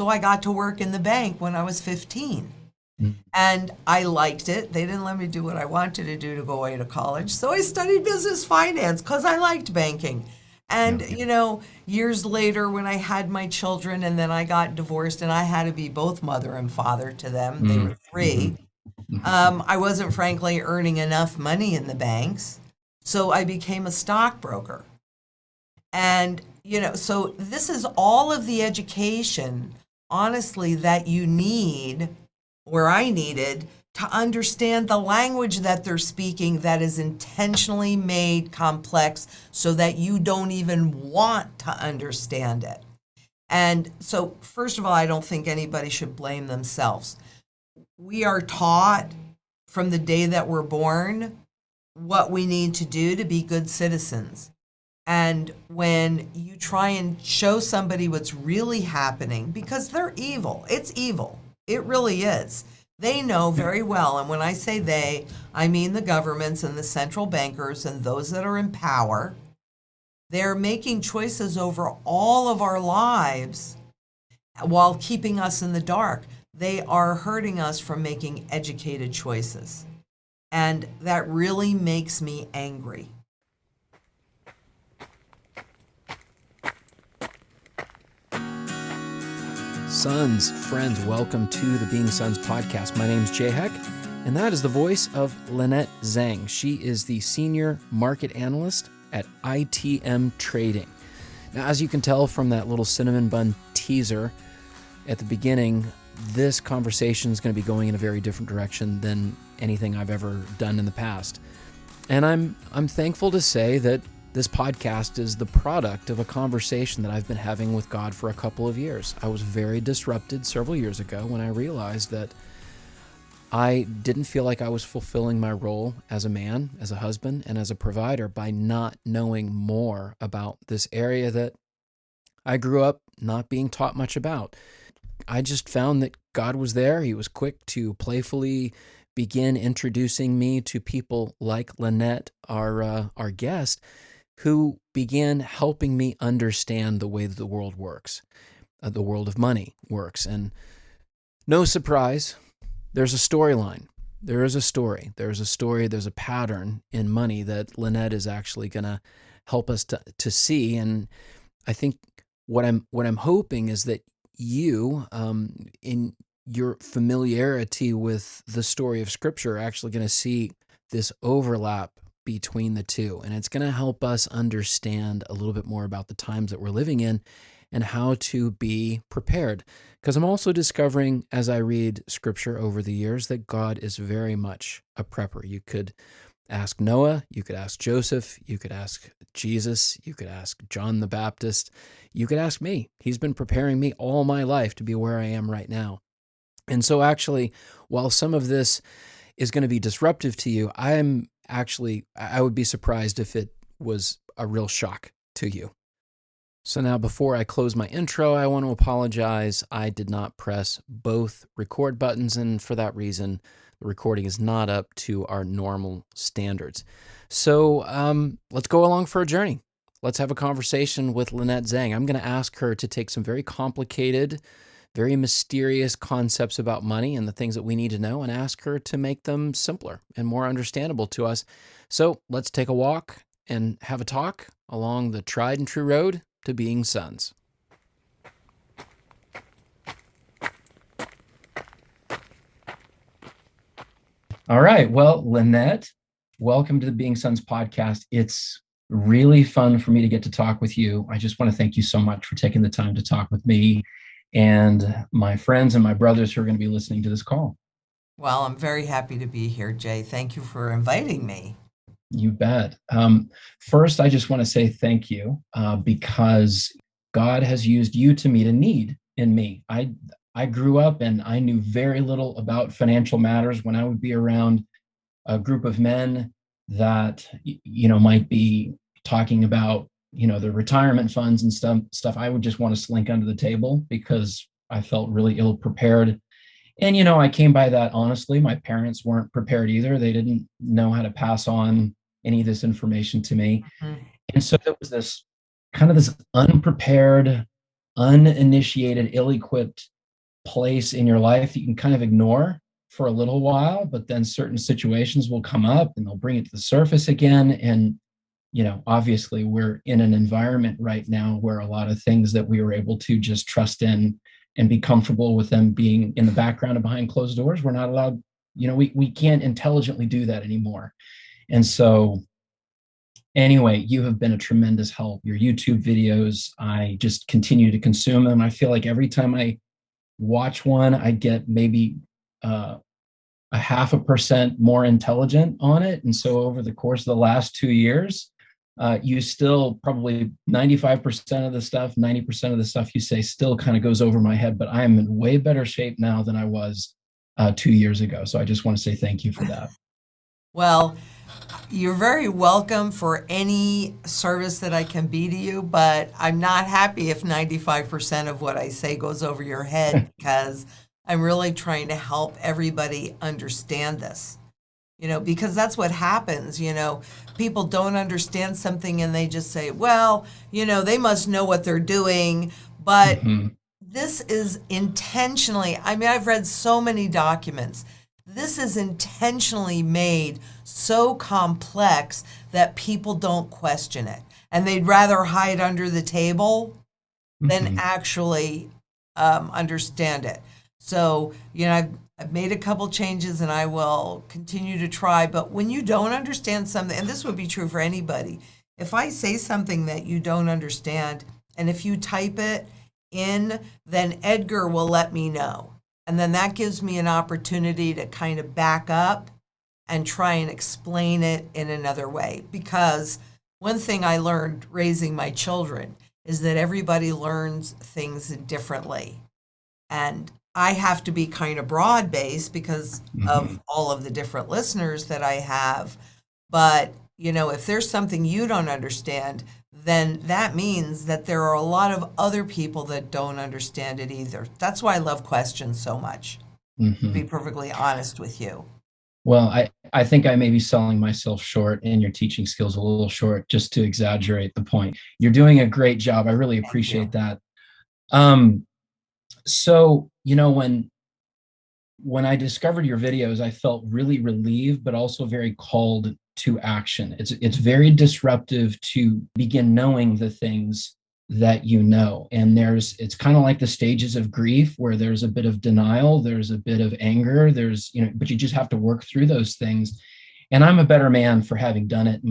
So I got to work in the bank when I was 15. Mm. And I liked it. They didn't let me do what I wanted to do to go away to college. So I studied business finance because I liked banking. And, Yeah. years later when I had my children and then I got divorced and I had to be both mother and father to them, they Mm. were three. I wasn't frankly earning enough money in the banks. So I became a stockbroker. And, so this is all of the education, honestly, that you need, or I needed, to understand the language that they're speaking that is intentionally made complex so that you don't even want to understand it. And so, first of all, I don't think anybody should blame themselves. We are taught from the day that we're born what we need to do to be good citizens. And when you try and show somebody what's really happening, because they're evil, it's evil. It really is. They know very well. And when I say they, I mean the governments and the central bankers and those that are in power. They're making choices over all of our lives while keeping us in the dark. They are hurting us from making educated choices. And that really makes me angry. Sons, friends, welcome to the Being Sons podcast. My name's Jay Heck, and that is the voice of Lynette Zang. She is the senior market analyst at ITM Trading. Now, as you can tell from that little cinnamon bun teaser at the beginning, this conversation is going to be going in a very different direction than anything I've ever done in the past. And I'm thankful to say that this podcast is the product of a conversation that I've been having with God for a couple of years. I was very disrupted several years ago when I realized that I didn't feel like I was fulfilling my role as a man, as a husband, and as a provider by not knowing more about this area that I grew up not being taught much about. I just found that God was there. He was quick to playfully begin introducing me to people like Lynette, our guest, who began helping me understand the way that the world works, the world of money works. And no surprise, there's a storyline. There is a story. There's a story. There's a pattern in money that Lynette is actually going to help us to see. And I think what I'm hoping is that you, in your familiarity with the story of Scripture, are actually going to see this overlap between the two. And it's going to help us understand a little bit more about the times that we're living in and how to be prepared. Because I'm also discovering as I read Scripture over the years that God is very much a prepper. You could ask Noah, you could ask Joseph, you could ask Jesus, you could ask John the Baptist, you could ask me. He's been preparing me all my life to be where I am right now. And so actually, while some of this is going to be disruptive to you, I would be surprised if it was a real shock to you. So now before I close my intro, I want to apologize. I did not press both record buttons, and for that reason, the recording is not up to our normal standards. So let's go along for a journey. Let's have a conversation with Lynette Zang. I'm going to ask her to take some very complicated, very mysterious concepts about money and the things that we need to know and ask her to make them simpler and more understandable to us. So let's take a walk and have a talk along the tried and true road to being sons. All right. Well, Lynette, welcome to the Being Sons podcast. It's really fun for me to get to talk with you. I just want to thank you so much for taking the time to talk with me and my friends and my brothers who are going to be listening to this call. Well, I'm very happy to be here, Jay. Thank you for inviting me. You bet. First, I just want to say thank you because God has used you to meet a need in me. I grew up and I knew very little about financial matters. When I would be around a group of men that might be talking about the retirement funds and stuff, I would just want to slink under the table because I felt really ill prepared. And I came by that honestly. My parents weren't prepared either. They didn't know how to pass on any of this information to me. Mm-hmm. And so there was this unprepared uninitiated, ill-equipped place in your life that you can kind of ignore for a little while, but then certain situations will come up and they'll bring it to the surface again. And, obviously we're in an environment right now where a lot of things that we were able to just trust in and be comfortable with them being in the background and behind closed doors, we're not allowed, we can't intelligently do that anymore. And so anyway, you have been a tremendous help. Your YouTube videos, I just continue to consume them. I feel like every time I watch one, I get maybe a 0.5% more intelligent on it. And so over the course of the last 2 years, you still probably 95% of the stuff, 90% of the stuff you say still kind of goes over my head, but I am in way better shape now than I was 2 years ago. So I just want to say thank you for that. Well, you're very welcome for any service that I can be to you, but I'm not happy if 95% of what I say goes over your head because I'm really trying to help everybody understand this. Because that's what happens. People don't understand something and they just say, well, they must know what they're doing. But this is intentionally, I've read so many documents. This is intentionally made so complex that people don't question it. And they'd rather hide under the table than actually understand it. So, I've made a couple changes and I will continue to try. But when you don't understand something, and this would be true for anybody, if I say something that you don't understand, and if you type it in, then Edgar will let me know. And then that gives me an opportunity to kind of back up and try and explain it in another way. Because one thing I learned raising my children is that everybody learns things differently. And I have to be kind of broad-based because of all of the different listeners that I have. But, if there's something you don't understand, then that means that there are a lot of other people that don't understand it either. That's why I love questions so much, to be perfectly honest with you. Well, I think I may be selling myself short and your teaching skills a little short, just to exaggerate the point. You're doing a great job. I really appreciate that. So, when I discovered your videos, I felt really relieved, but also very called to action. It's very disruptive to begin knowing the things that you know. And it's kind of like the stages of grief where there's a bit of denial, there's a bit of anger, but you just have to work through those things. And I'm a better man for having done it.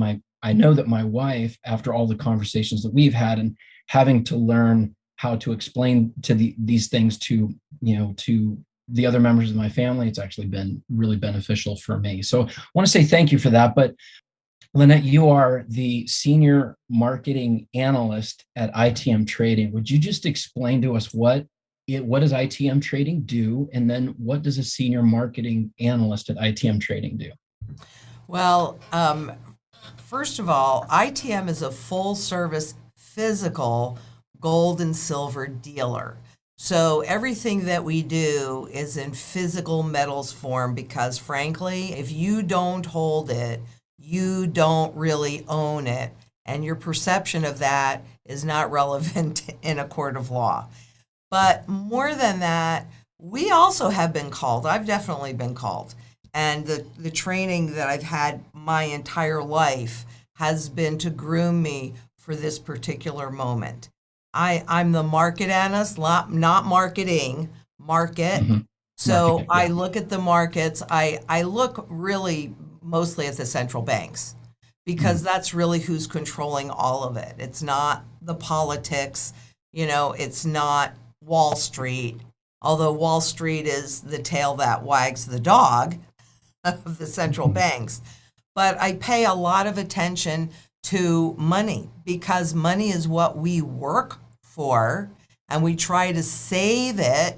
I know that my wife, after all the conversations that we've had and having to learn how to explain these things to the other members of my family, it's actually been really beneficial for me. So I want to say thank you for that. But Lynette, you are the senior marketing analyst at ITM Trading. Would you just explain to us what does ITM Trading do? And then what does a senior marketing analyst at ITM Trading do? Well, first of all, ITM is a full service physical gold and silver dealer. So everything that we do is in physical metals form because, frankly, if you don't hold it, you don't really own it. And your perception of that is not relevant in a court of law. But more than that, we also have been called. I've definitely been called. And the training that I've had my entire life has been to groom me for this particular moment. I'm the market analyst, not marketing, market. So Market, yeah. I look at the markets. I look really mostly at the central banks because that's really who's controlling all of it. It's not the politics, it's not Wall Street, although Wall Street is the tail that wags the dog of the central banks. But I pay a lot of attention to money because money is what we work for and we try to save it,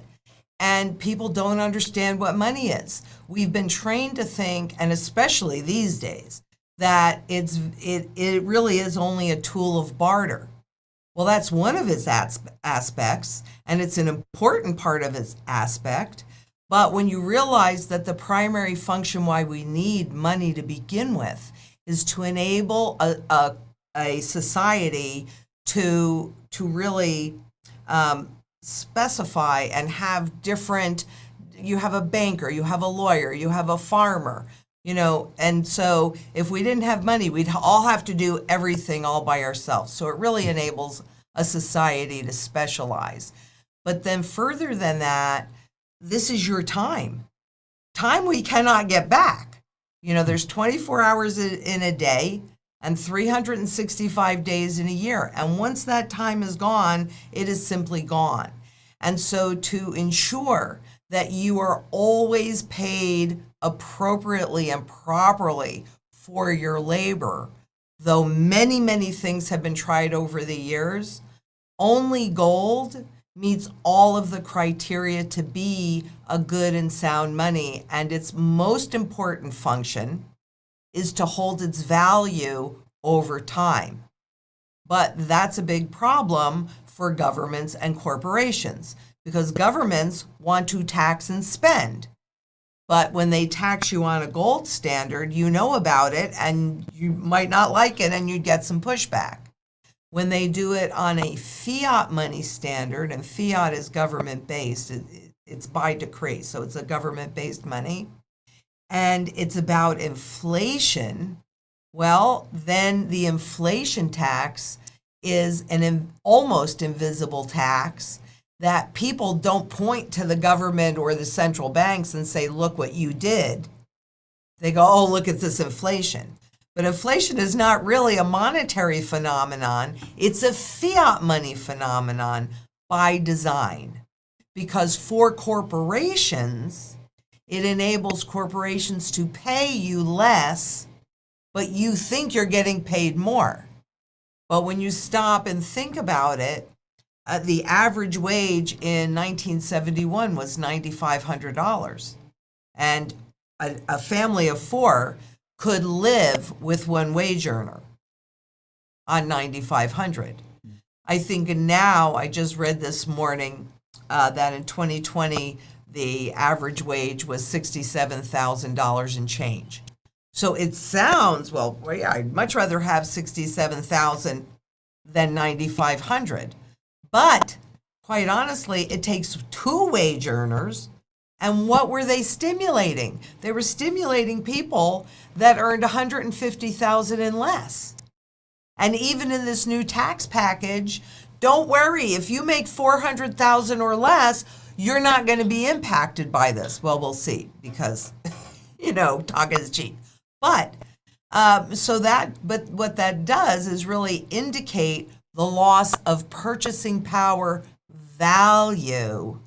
and people don't understand what money is. We've been trained to think, and especially these days, that it really is only a tool of barter. Well, that's one of its aspects, and it's an important part of its aspect. But when you realize that the primary function why we need money to begin with is to enable a society to really specify and have different, you have a banker, you have a lawyer, you have a farmer, and so if we didn't have money, we'd all have to do everything all by ourselves. So it really enables a society to specialize. But then further than that, this is your time. Time we cannot get back. There's 24 hours in a day and 365 days in a year. And once that time is gone, it is simply gone. And so to ensure that you are always paid appropriately and properly for your labor, though many, many things have been tried over the years, only gold meets all of the criteria to be a good and sound money. And its most important function is to hold its value over time. But that's a big problem for governments and corporations, because governments want to tax and spend. But when they tax you on a gold standard, you know about it and you might not like it and you'd get some pushback. When they do it on a fiat money standard, and fiat is government-based, it's by decree, so it's a government-based money, and it's about inflation, well, then the inflation tax is an almost invisible tax that people don't point to the government or the central banks and say, look what you did. They go, oh, look at this inflation. But inflation is not really a monetary phenomenon. It's a fiat money phenomenon by design. Because for corporations, it enables corporations to pay you less, but you think you're getting paid more. But when you stop and think about it, the average wage in 1971 was $9,500. And a family of four could live with one wage earner on $9,500. I think now, I just read this morning that in 2020, the average wage was $67,000 and change. So it sounds, well, yeah, I'd much rather have $67,000 than $9,500. But quite honestly, it takes two wage earners. And what were they stimulating? They were stimulating people that earned $150,000 and less. And even in this new tax package, don't worry, if you make $400,000 or less, you're not going to be impacted by this. Well, we'll see, because talk is cheap. But but what that does is really indicate the loss of purchasing power value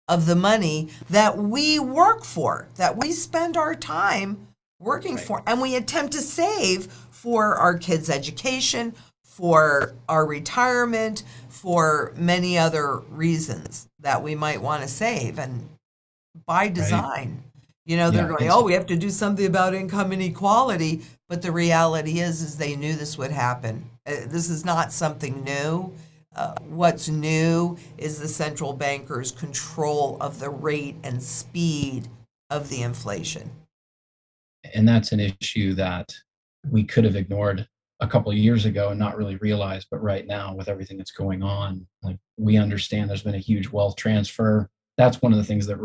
of the money that we work for, that we spend our time working for, and we attempt to save for our kids' education, for our retirement, for many other reasons that we might want to save. And by design, they're going, oh, we have to do something about income inequality. But the reality is they knew this would happen. This is not something new. What's new is the central bankers' control of the rate and speed of the inflation. And that's an issue that we could have ignored a couple of years ago and not really realized. But right now, with everything that's going on, like, we understand there's been a huge wealth transfer. That's one of the things that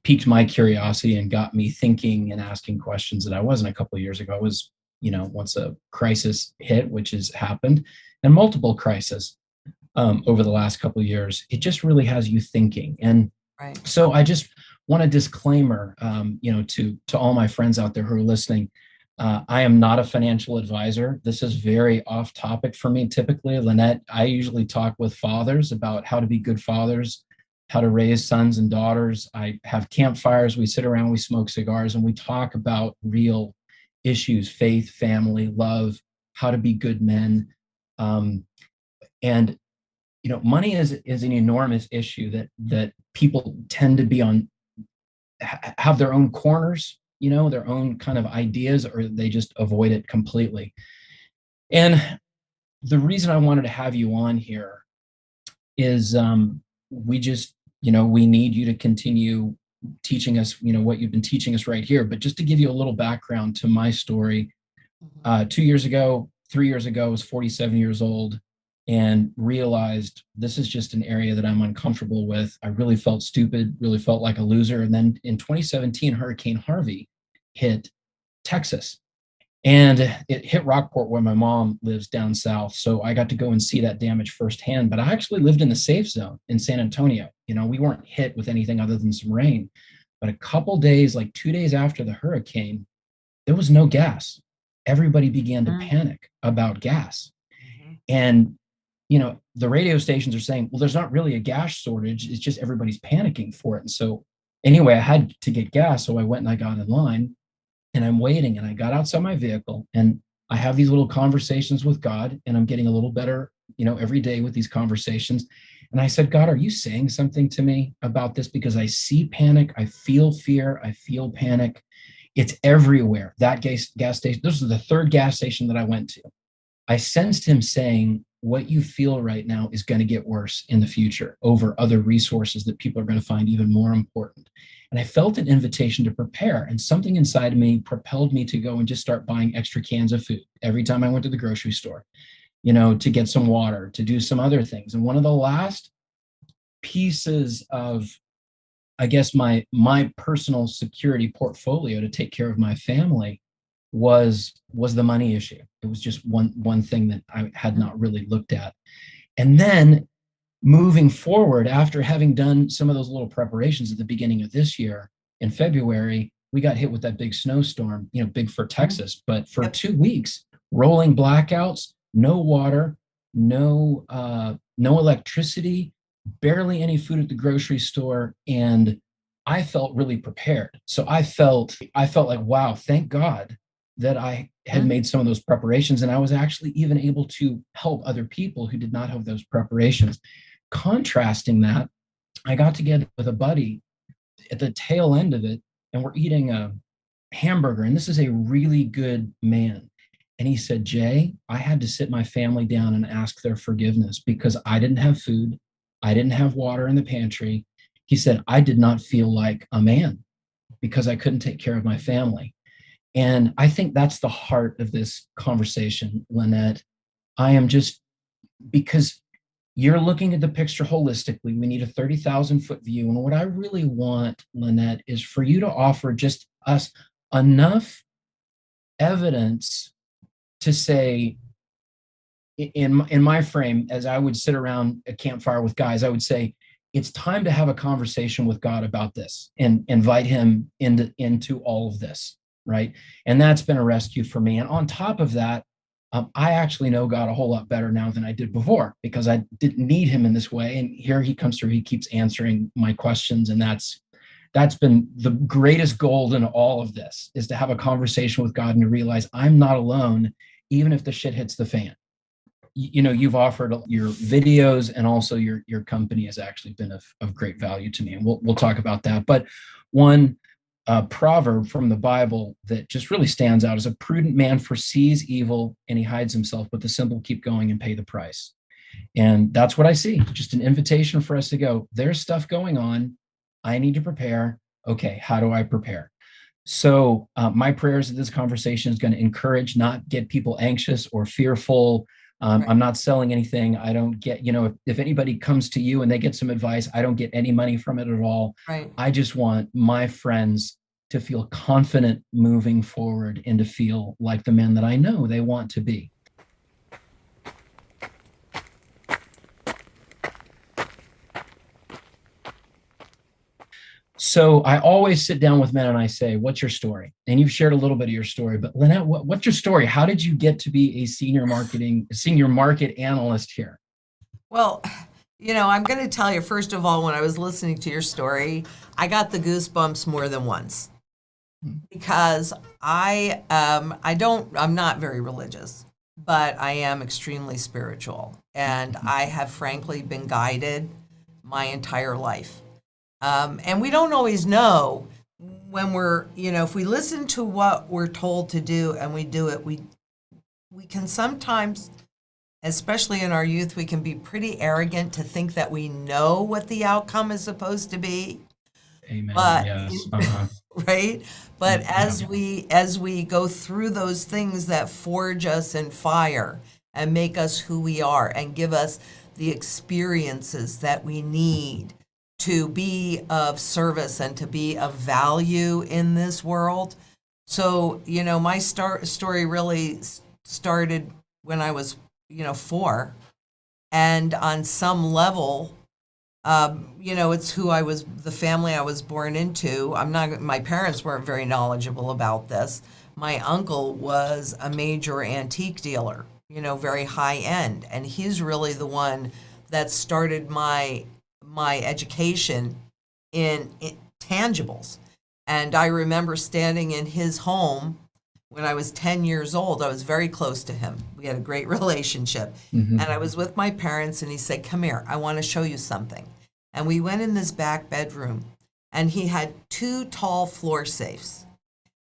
piqued my curiosity and got me thinking and asking questions that I wasn't a couple of years ago. Was, once a crisis hit, which has happened, and multiple crises over the last couple of years, it just really has you thinking. And so I just want a disclaimer, to all my friends out there who are listening. I am not a financial advisor. This is very off topic for me. Typically, Lynette, I usually talk with fathers about how to be good fathers, how to raise sons and daughters. I have campfires. We sit around, we smoke cigars, and we talk about real issues: faith, family, love, how to be good men. And money is an enormous issue that people tend to be on, have their own corners, their own kind of ideas, or they just avoid it completely. And the reason I wanted to have you on here is we just, we need you to continue teaching us, what you've been teaching us right here. But just to give you a little background to my story, 2 years ago, 3 years ago, I was 47 years old. and realized this is just an area that I'm uncomfortable with. I really felt stupid, really felt like a loser. And then in 2017, Hurricane Harvey hit Texas. And it hit Rockport, where my mom lives down south. So I got to go and see that damage firsthand. But I actually lived in the safe zone in San Antonio. We weren't hit with anything other than some rain. But a couple days, like 2 days after the hurricane, there was no gas. Everybody began to panic about gas. And, the radio stations are saying, well, there's not really a gas shortage. It's just everybody's panicking for it. And so anyway, I had to get gas. So I went and I got in line. And I'm waiting, and I got outside my vehicle, and I have these little conversations with God, and I'm getting a little better, every day with these conversations. And I said, God, are you saying something to me about this? Because I see panic, I feel fear, I feel panic. It's everywhere. That gas station, this is the third gas station that I went to. I sensed him saying, what you feel right now is going to get worse in the future over other resources that people are going to find even more important. And I felt an invitation to prepare, and something inside of me propelled me to go and just start buying extra cans of food every time I went to the grocery store, to get some water, to do some other things. And one of the last pieces of, I guess, my personal security portfolio to take care of my family was the money issue. It was just one thing that I had not really looked at. And then moving forward, after having done some of those little preparations at the beginning of this year, in February, we got hit with that big snowstorm, big for Texas, but for 2 weeks, rolling blackouts, no water, no electricity, barely any food at the grocery store. And I felt really prepared. So I felt like, wow, thank God that I had made some of those preparations. And I was actually even able to help other people who did not have those preparations. Contrasting that, I got together with a buddy at the tail end of it, and we're eating a hamburger. And this is a really good man. And he said, Jay, I had to sit my family down and ask their forgiveness because I didn't have food. I didn't have water in the pantry. He said, I did not feel like a man because I couldn't take care of my family. And I think that's the heart of this conversation, Lynette. I am just, because you're looking at the picture holistically. We need a 30,000-foot view. And what I really want, Lynette, is for you to offer just us enough evidence to say, in my frame, as I would sit around a campfire with guys, I would say, it's time to have a conversation with God about this and invite him into all of this, right? And that's been a rescue for me. And on top of that, I actually know God a whole lot better now than I did before because I didn't need him in this way. And here he comes through, he keeps answering my questions. And that's been the greatest gold in all of this, is to have a conversation with God and to realize I'm not alone, even if the shit hits the fan. You've offered your videos, and also your company has actually been of great value to me. And we'll talk about that. But one proverb from the Bible that just really stands out is, a prudent man foresees evil and he hides himself, but the simple keep going and pay the price. And that's what I see. Just an invitation for us to go, there's stuff going on. I need to prepare. Okay, how do I prepare? So my prayers that this conversation is going to encourage, not get people anxious or fearful. Right. I'm not selling anything. I don't get, if anybody comes to you and they get some advice, I don't get any money from it at all. Right. I just want my friends to feel confident moving forward and to feel like the men that I know they want to be. So I always sit down with men and I say, what's your story? And you've shared a little bit of your story, but Lynette, what's your story? How did you get to be a senior market analyst here? Well, I'm going to tell you, first of all, when I was listening to your story, I got the goosebumps more than once because I'm not very religious, but I am extremely spiritual. And I have frankly been guided my entire life. And we don't always know when we're, if we listen to what we're told to do and we do it, we can sometimes, especially in our youth, we can be pretty arrogant to think that we know what the outcome is supposed to be. Amen. But, yes. Right? But as we go through those things that forge us in fire, and make us who we are and give us the experiences that we need to be of service and to be of value in this world. So, my story really started when I was, 4. And on some level, it's the family I was born into. My parents weren't very knowledgeable about this. My uncle was a major antique dealer, very high end. And he's really the one that started my education in tangibles. And I remember standing in his home when I was 10 years old. I was very close to him. We had a great relationship. And I was with my parents, and he said, "Come here, I want to show you something." And we went in this back bedroom, and he had 2 tall floor safes.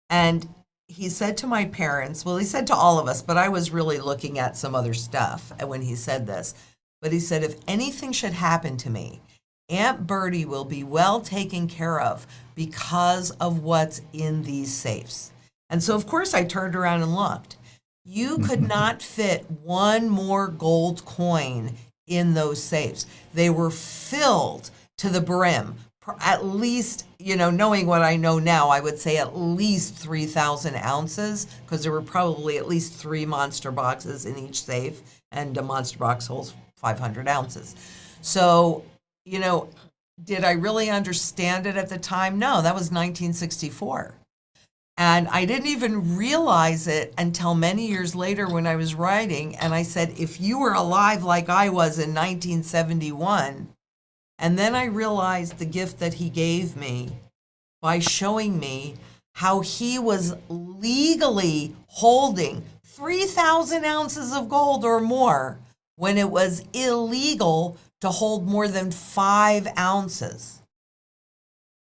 And he said to my parents, well, he said to all of us, but I was really looking at some other stuff when he said this. But he said, "If anything should happen to me, Aunt Bertie will be well taken care of because of what's in these safes." And so, of course, I turned around and looked. You could not fit one more gold coin in those safes. They were filled to the brim. At least, knowing what I know now, I would say at least 3,000 ounces, because there were probably at least 3 monster boxes in each safe, and a monster box holds 500 ounces. So, did I really understand it at the time? No, that was 1964. And I didn't even realize it until many years later when I was writing. And I said, if you were alive like I was in 1971, and then I realized the gift that he gave me by showing me how he was legally holding 3,000 ounces of gold or more when it was illegal to hold more than 5 ounces.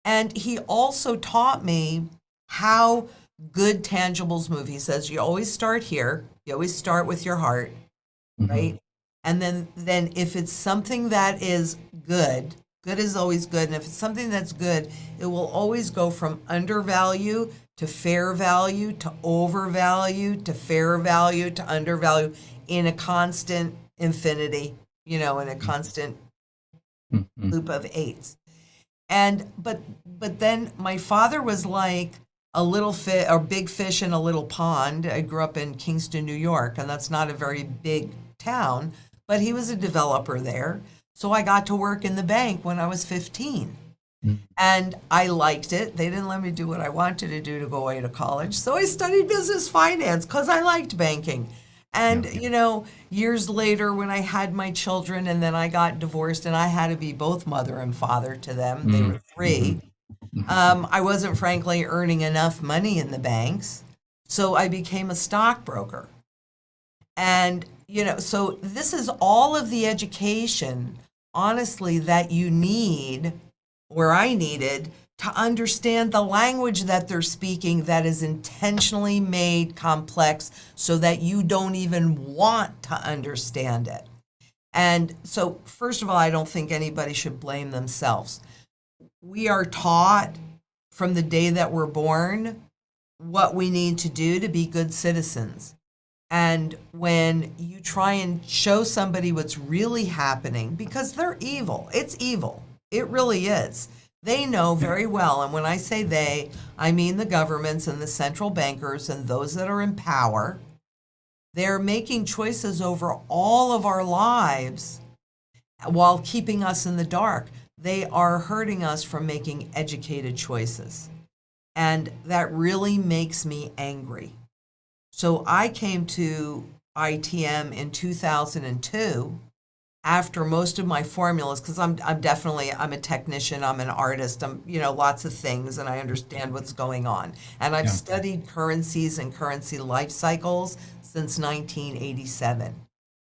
And he also taught me how good tangibles move. He says, you always start here. You always start with your heart, right? And then if it's something that is good, good is always good. And if it's something that's good, it will always go from undervalue to fair value to overvalue to fair value to undervalue in a constant infinity, in a constant loop of 8s. And but then my father was like a little fish or big fish in a little pond. I grew up in Kingston, New York, and that's not a very big town, but he was a developer there. So I got to work in the bank when I was 15. And I liked it. They didn't let me do what I wanted to do to go away to college. So I studied business finance because I liked banking. And, years later when I had my children and then I got divorced and I had to be both mother and father to them, they were 3. I wasn't frankly earning enough money in the banks. So I became a stockbroker. And, so this is all of the education, honestly, that you need, or I needed, to understand the language that they're speaking that is intentionally made complex so that you don't even want to understand it. And so, first of all, I don't think anybody should blame themselves. We are taught from the day that we're born what we need to do to be good citizens. And when you try and show somebody what's really happening, because they're evil, it's evil, it really is. They know very well, and when I say they, I mean the governments and the central bankers and those that are in power. They're making choices over all of our lives while keeping us in the dark. They are hurting us from making educated choices. And that really makes me angry. So I came to ITM in 2002 after most of my formulas, because I'm a technician, I'm an artist, I'm, lots of things, and I understand what's going on. And I've studied currencies and currency life cycles since 1987.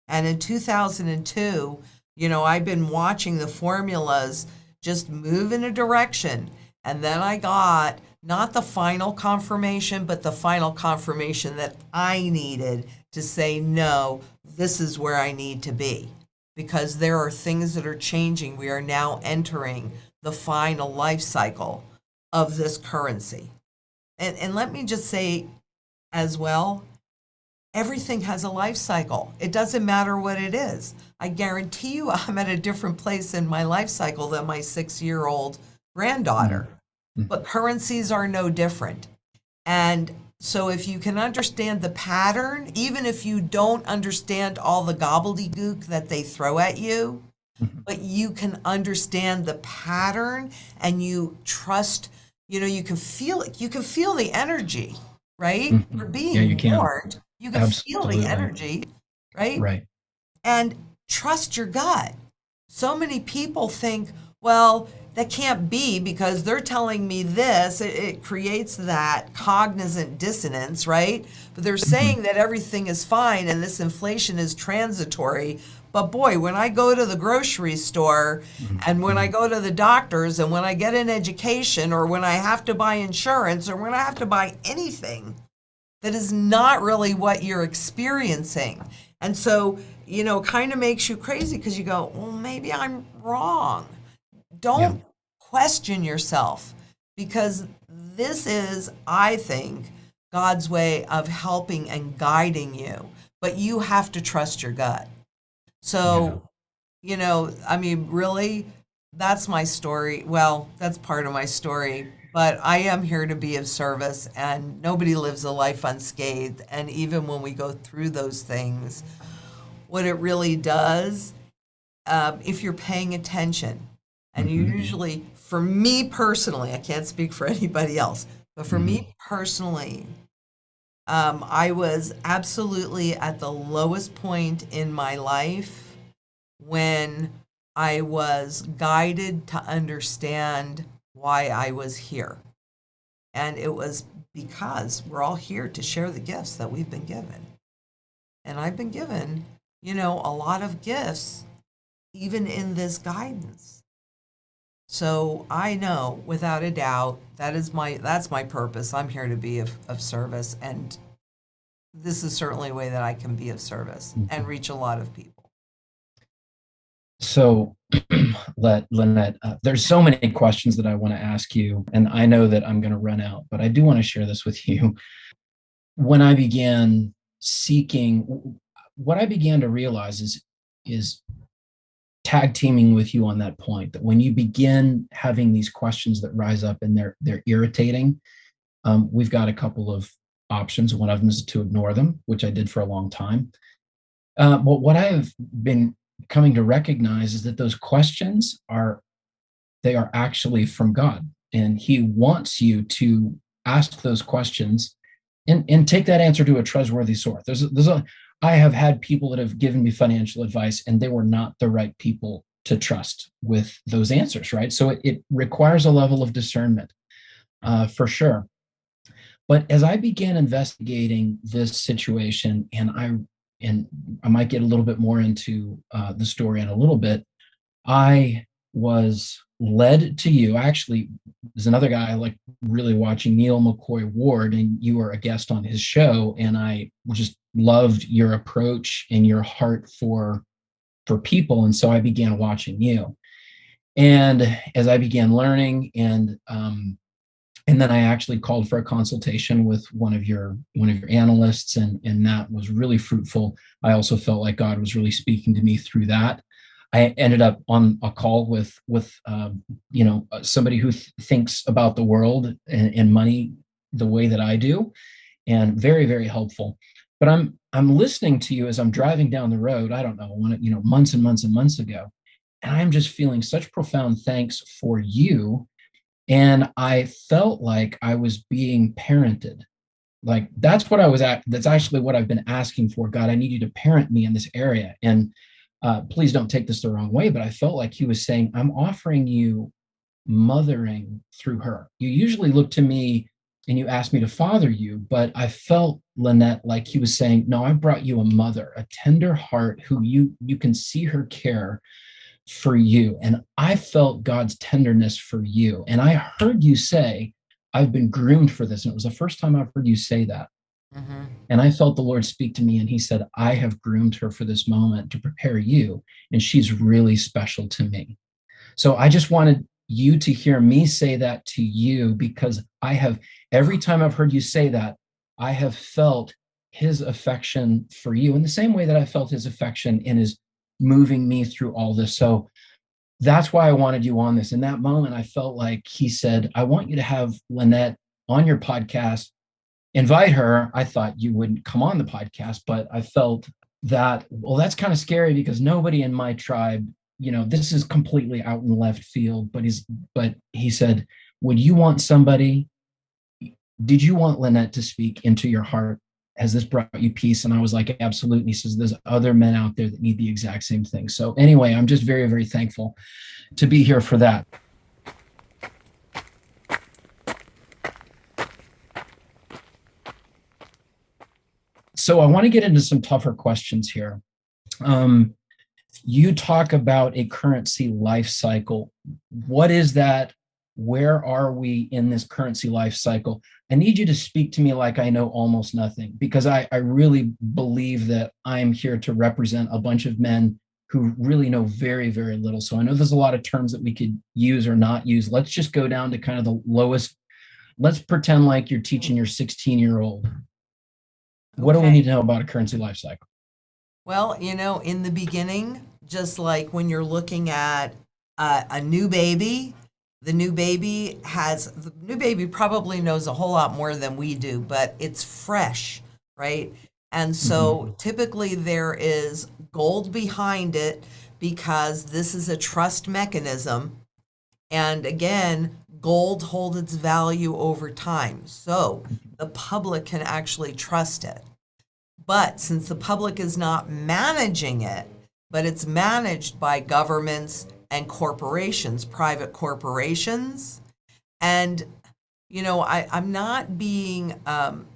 And in 2002, I've been watching the formulas just move in a direction. And then I got not the final confirmation, but the final confirmation that I needed to say, no, this is where I need to be. Because there are things that are changing. We are now entering the final life cycle of this currency. And let me just say as well, everything has a life cycle. It doesn't matter what it is. I guarantee you I'm at a different place in my life cycle than my 6-year-old granddaughter. Mm. But currencies are no different. And so if you can understand the pattern, even if you don't understand all the gobbledygook that they throw at you, but you can understand the pattern and you trust, you can feel it. You can feel the energy, right? Mm-hmm. You're being You can. warned. You can feel Absolutely. the energy, right? Right. And trust your gut. So many people think, well, that can't be because they're telling me this. It creates that cognizant dissonance, right? But they're saying that everything is fine and this inflation is transitory. But boy, when I go to the grocery store and when I go to the doctors and when I get an education or when I have to buy insurance or when I have to buy anything, that is not really what you're experiencing. And so, kind of makes you crazy because you go, well, maybe I'm wrong. Don't question yourself because this is, I think, God's way of helping and guiding you. But you have to trust your gut. So, really, that's my story. Well, that's part of my story. But I am here to be of service, and nobody lives a life unscathed. And even when we go through those things, what it really does, if you're paying attention, and you usually, for me personally, I can't speak for anybody else, but for me personally, I was absolutely at the lowest point in my life when I was guided to understand why I was here. And it was because we're all here to share the gifts that we've been given. And I've been given, a lot of gifts, even in this guidance. So I know without a doubt that's my purpose. I'm here to be of service, and this is certainly a way that I can be of service and reach a lot of people. So, Lynette, there's so many questions that I want to ask you, and I know that I'm going to run out, but I do want to share this with you. When I began seeking, what I began to realize is tag teaming with you on that point, that when you begin having these questions that rise up and they're irritating, we've got a couple of options. One of them is to ignore them, which I did for a long time. But what I have been coming to recognize is that those questions are actually from God, and He wants you to ask those questions and take that answer to a trustworthy source. I have had people that have given me financial advice, and they were not the right people to trust with those answers, right? So it requires a level of discernment, for sure. But as I began investigating this situation, and I might get a little bit more into the story in a little bit, I was led to you. Actually, there's another guy I like really watching, Neil McCoy Ward, and you were a guest on his show, and I just loved your approach and your heart for people, and so I began watching you. And as I began learning, and then I actually called for a consultation with one of your analysts, and that was really fruitful. I also felt like God was really speaking to me through that. I ended up on a call with somebody who thinks about the world and money the way that I do, and very, very helpful. But I'm listening to you as I'm driving down the road. I don't know, months and months and months ago, and I'm just feeling such profound thanks for you. And I felt like I was being parented. Like that's what I was at. That's actually what I've been asking for. God, I need you to parent me in this area. And please don't take this the wrong way, but I felt like He was saying, I'm offering you mothering through her. You usually look to me and you ask me to father you, but I felt, Lynette, like He was saying, no, I brought you a mother, a tender heart who you can see her care for you. And I felt God's tenderness for you. And I heard you say, I've been groomed for this. And it was the first time I've heard you say that. Mm-hmm. And I felt the Lord speak to me, and He said, I have groomed her for this moment to prepare you. And she's really special to me. So I just wanted you to hear me say that to you, because every time I've heard you say that, I have felt his affection for you in the same way that I felt his affection in his moving me through all this. So that's why I wanted you on this. In that moment, I felt like he said, I want you to have Lynette on your podcast. Invite her. I thought you wouldn't come on the podcast, but I felt that, well, that's kind of scary because nobody in my tribe, this is completely out in left field, but he said, would you want somebody, did you want Lynette to speak into your heart? Has this brought you peace? And I was like, absolutely. He says, there's other men out there that need the exact same thing. So anyway, I'm just very, very thankful to be here for that. So I want to get into some tougher questions here. You talk about a currency life cycle. What is that? Where are we in this currency life cycle? I need you to speak to me like I know almost nothing, because I really believe that I'm here to represent a bunch of men who really know very, very little. So I know there's a lot of terms that we could use or not use. Let's just go down to kind of the lowest. Let's pretend like you're teaching your 16-year-old. What do we need to know about a currency life cycle? Well, in the beginning, just like when you're looking at a new baby, the new baby probably knows a whole lot more than we do, but it's fresh, right? And so typically there is gold behind it because this is a trust mechanism. And again, gold holds its value over time. So the public can actually trust it. But since the public is not managing it, but it's managed by governments and corporations, private corporations, and I'm not being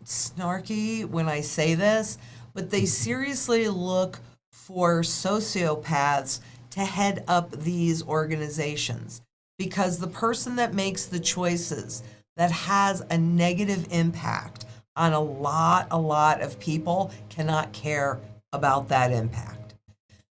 snarky when I say this, but they seriously look for sociopaths to head up these organizations, because the person that makes the choices that has a negative impact on a lot of people cannot care about that impact.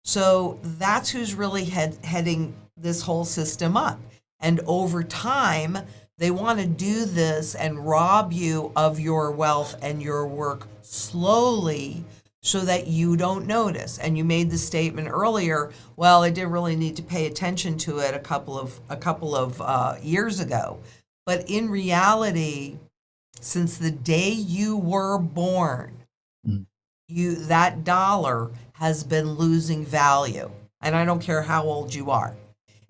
So that's who's really heading this whole system up. And over time, they want to do this and rob you of your wealth and your work slowly so that you don't notice. And you made the statement earlier, well, I didn't really need to pay attention to it a couple of years ago. But in reality, since the day you were born, that dollar has been losing value. And I don't care how old you are.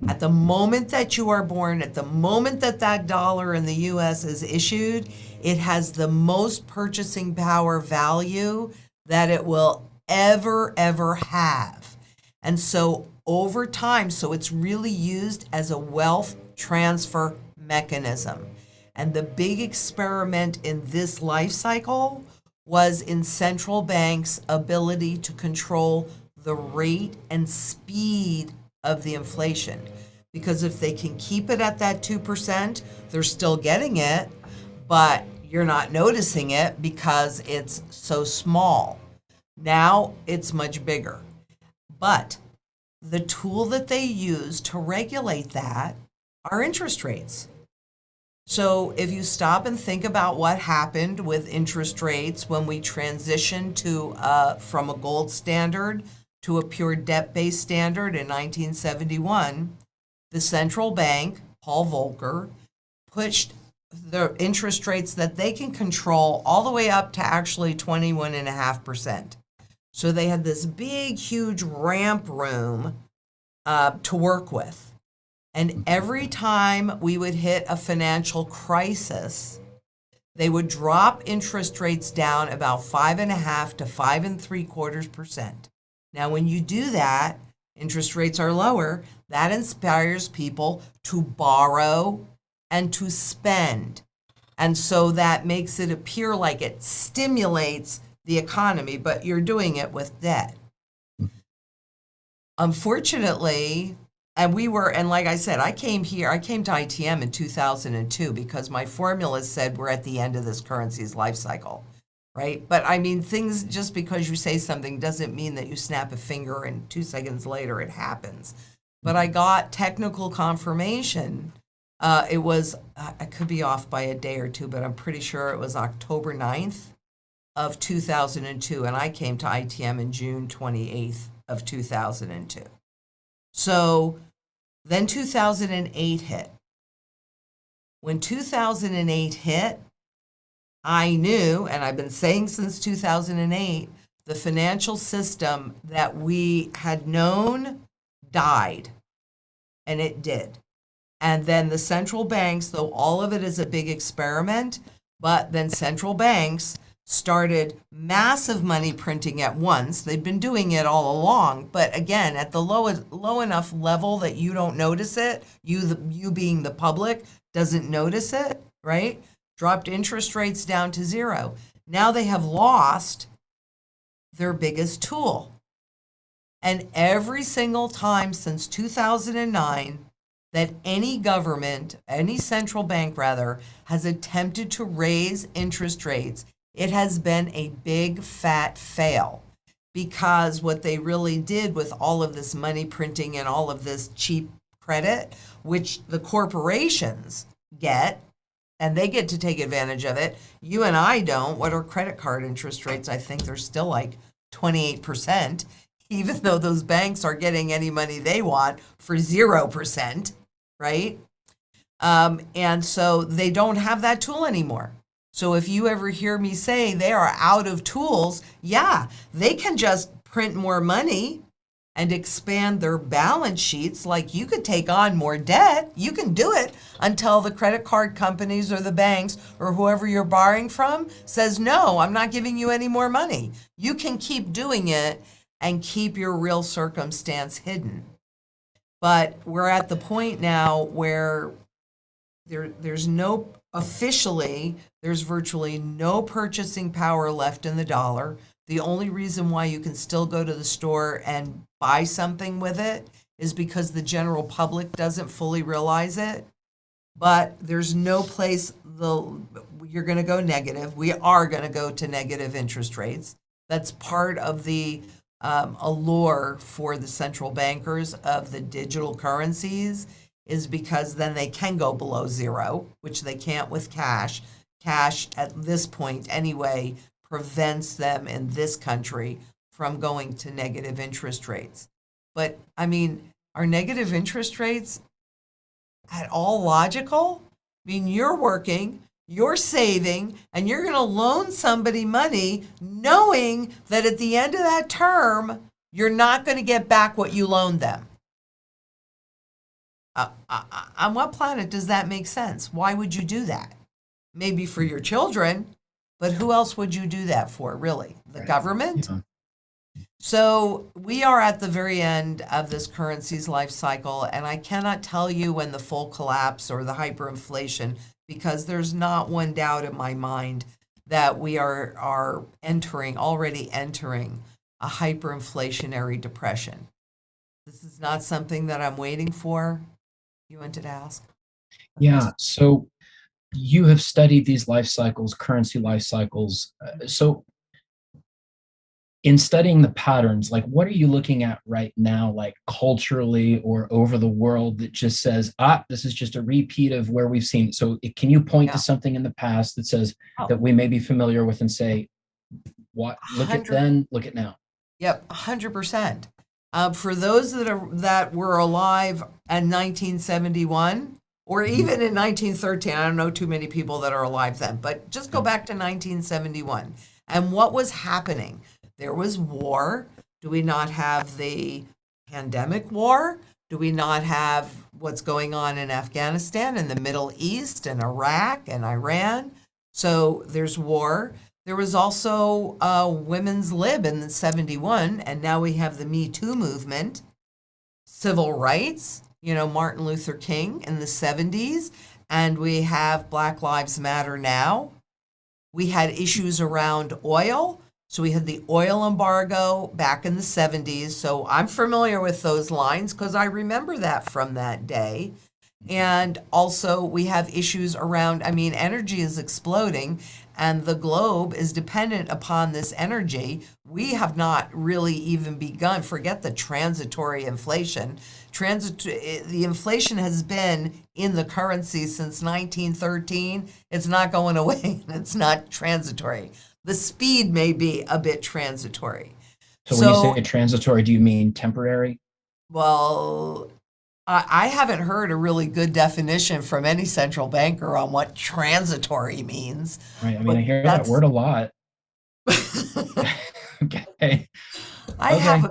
At the moment that you are born, at the moment that dollar in the US is issued, it has the most purchasing power value that it will ever have. And so over time, so it's really used as a wealth transfer mechanism. And the big experiment in this life cycle was in central banks' ability to control the rate and speed of the inflation. Because if they can keep it at that 2%, they're still getting it, but you're not noticing it because it's so small. Now it's much bigger. But the tool that they use to regulate that are interest rates. So if you stop and think about what happened with interest rates when we transitioned from a gold standard to a pure debt-based standard in 1971, the central bank, Paul Volcker, pushed the interest rates that they can control all the way up to actually 21.5%. So they had this big, huge ramp room to work with. And every time we would hit a financial crisis, they would drop interest rates down about 5.5 to 5.75%. Now, when you do that, interest rates are lower. That inspires people to borrow and to spend. And so that makes it appear like it stimulates the economy, but you're doing it with debt. Unfortunately, and like I said, I came to ITM in 2002 because my formula said we're at the end of this currency's life cycle, right? But I mean, things, just because you say something doesn't mean that you snap a finger and 2 seconds later it happens. But I got technical confirmation. It was, I could be off by a day or two, but I'm pretty sure it was October 9th of 2002, and I came to ITM in June 28th of 2002. So then 2008 hit. When 2008 hit, I knew, and I've been saying since 2008, the financial system that we had known died, and it did. And then the central banks, though all of it is a big experiment, but then central banks started massive money printing at once. They'd been doing it all along, but again, at the low enough level that you don't notice it, you being the public doesn't notice it, right? Dropped interest rates down to zero. Now they have lost their biggest tool. And every single time since 2009 that any government, any central bank rather, has attempted to raise interest rates, it has been a big fat fail, because what they really did with all of this money printing and all of this cheap credit, which the corporations get, and they get to take advantage of it. You and I don't. What are credit card interest rates? I think they're still like 28%, even though those banks are getting any money they want for 0%, right? And so they don't have that tool anymore. So if you ever hear me say they are out of tools, yeah, they can just print more money and expand their balance sheets. Like, you could take on more debt. You can do it until the credit card companies or the banks or whoever you're borrowing from says, no, I'm not giving you any more money. You can keep doing it and keep your real circumstance hidden. But we're at the point now where there's no, officially, there's virtually no purchasing power left in the dollar. The only reason why you can still go to the store and buy something with it is because the general public doesn't fully realize it. But there's no place you're going to go negative. We are going to go to negative interest rates. That's part of the allure for the central bankers of the digital currencies, is because then they can go below zero, which they can't with cash. Cash at this point anyway prevents them in this country from going to negative interest rates. But I mean, are negative interest rates at all logical? I mean, you're working, you're saving, and you're going to loan somebody money knowing that at the end of that term, you're not going to get back what you loaned them. On what planet does that make sense? Why would you do that? Maybe for your children, but who else would you do that for, really? The government? Yeah. So we are at the very end of this currency's life cycle, and I cannot tell you when the full collapse or the hyperinflation, because there's not one doubt in my mind that we are already entering a hyperinflationary depression. This is not something that I'm waiting for. You wanted to ask? Yeah, so you have studied these life cycles, currency life cycles. So in studying the patterns, like, what are you looking at right now, like culturally or over the world, that just says, this is just a repeat of where we've seen? So can you point to something in the past that says that we may be familiar with and say, what? Look at then, look at now. Yep, 100%. For those that were alive in 1971, or even in 1913, I don't know too many people that are alive then, but just go back to 1971. And what was happening? There was war. Do we not have the pandemic war? Do we not have what's going on in Afghanistan and the Middle East and Iraq and Iran? So there's war. There was also women's lib in the 71, and now we have the Me Too movement. Civil rights, Martin Luther King in the 70s, and we have Black Lives Matter now. We had issues around oil. So we had the oil embargo back in the 70s. So I'm familiar with those lines because I remember that from that day. And also we have issues around, energy is exploding and the globe is dependent upon this energy. We have not really even begun, forget the transitory inflation. The inflation has been in the currency since 1913. It's not going away. It's not transitory. The speed may be a bit transitory. So when you So, say transitory, do you mean temporary? well, I haven't heard a really good definition from any central banker on what transitory means, Right. I mean, but I hear that that's word a lot. Okay. Okay. I have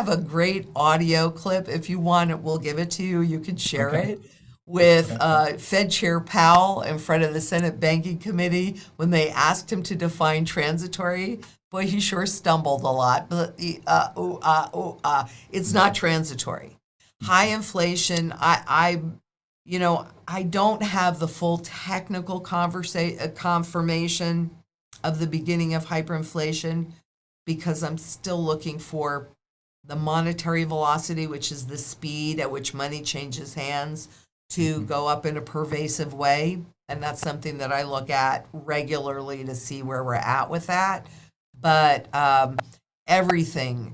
a great audio clip. If you want it, we'll give it to you. You can share Okay. it with Okay. Fed Chair Powell in front of the Senate Banking Committee when they asked him to define transitory. Boy, he sure stumbled a lot. But it's not transitory. High inflation. I don't have the full technical confirmation of the beginning of hyperinflation because I'm still looking for the monetary velocity, which is the speed at which money changes hands, to go up in a pervasive way. And that's something that I look at regularly to see where we're at with that. But everything.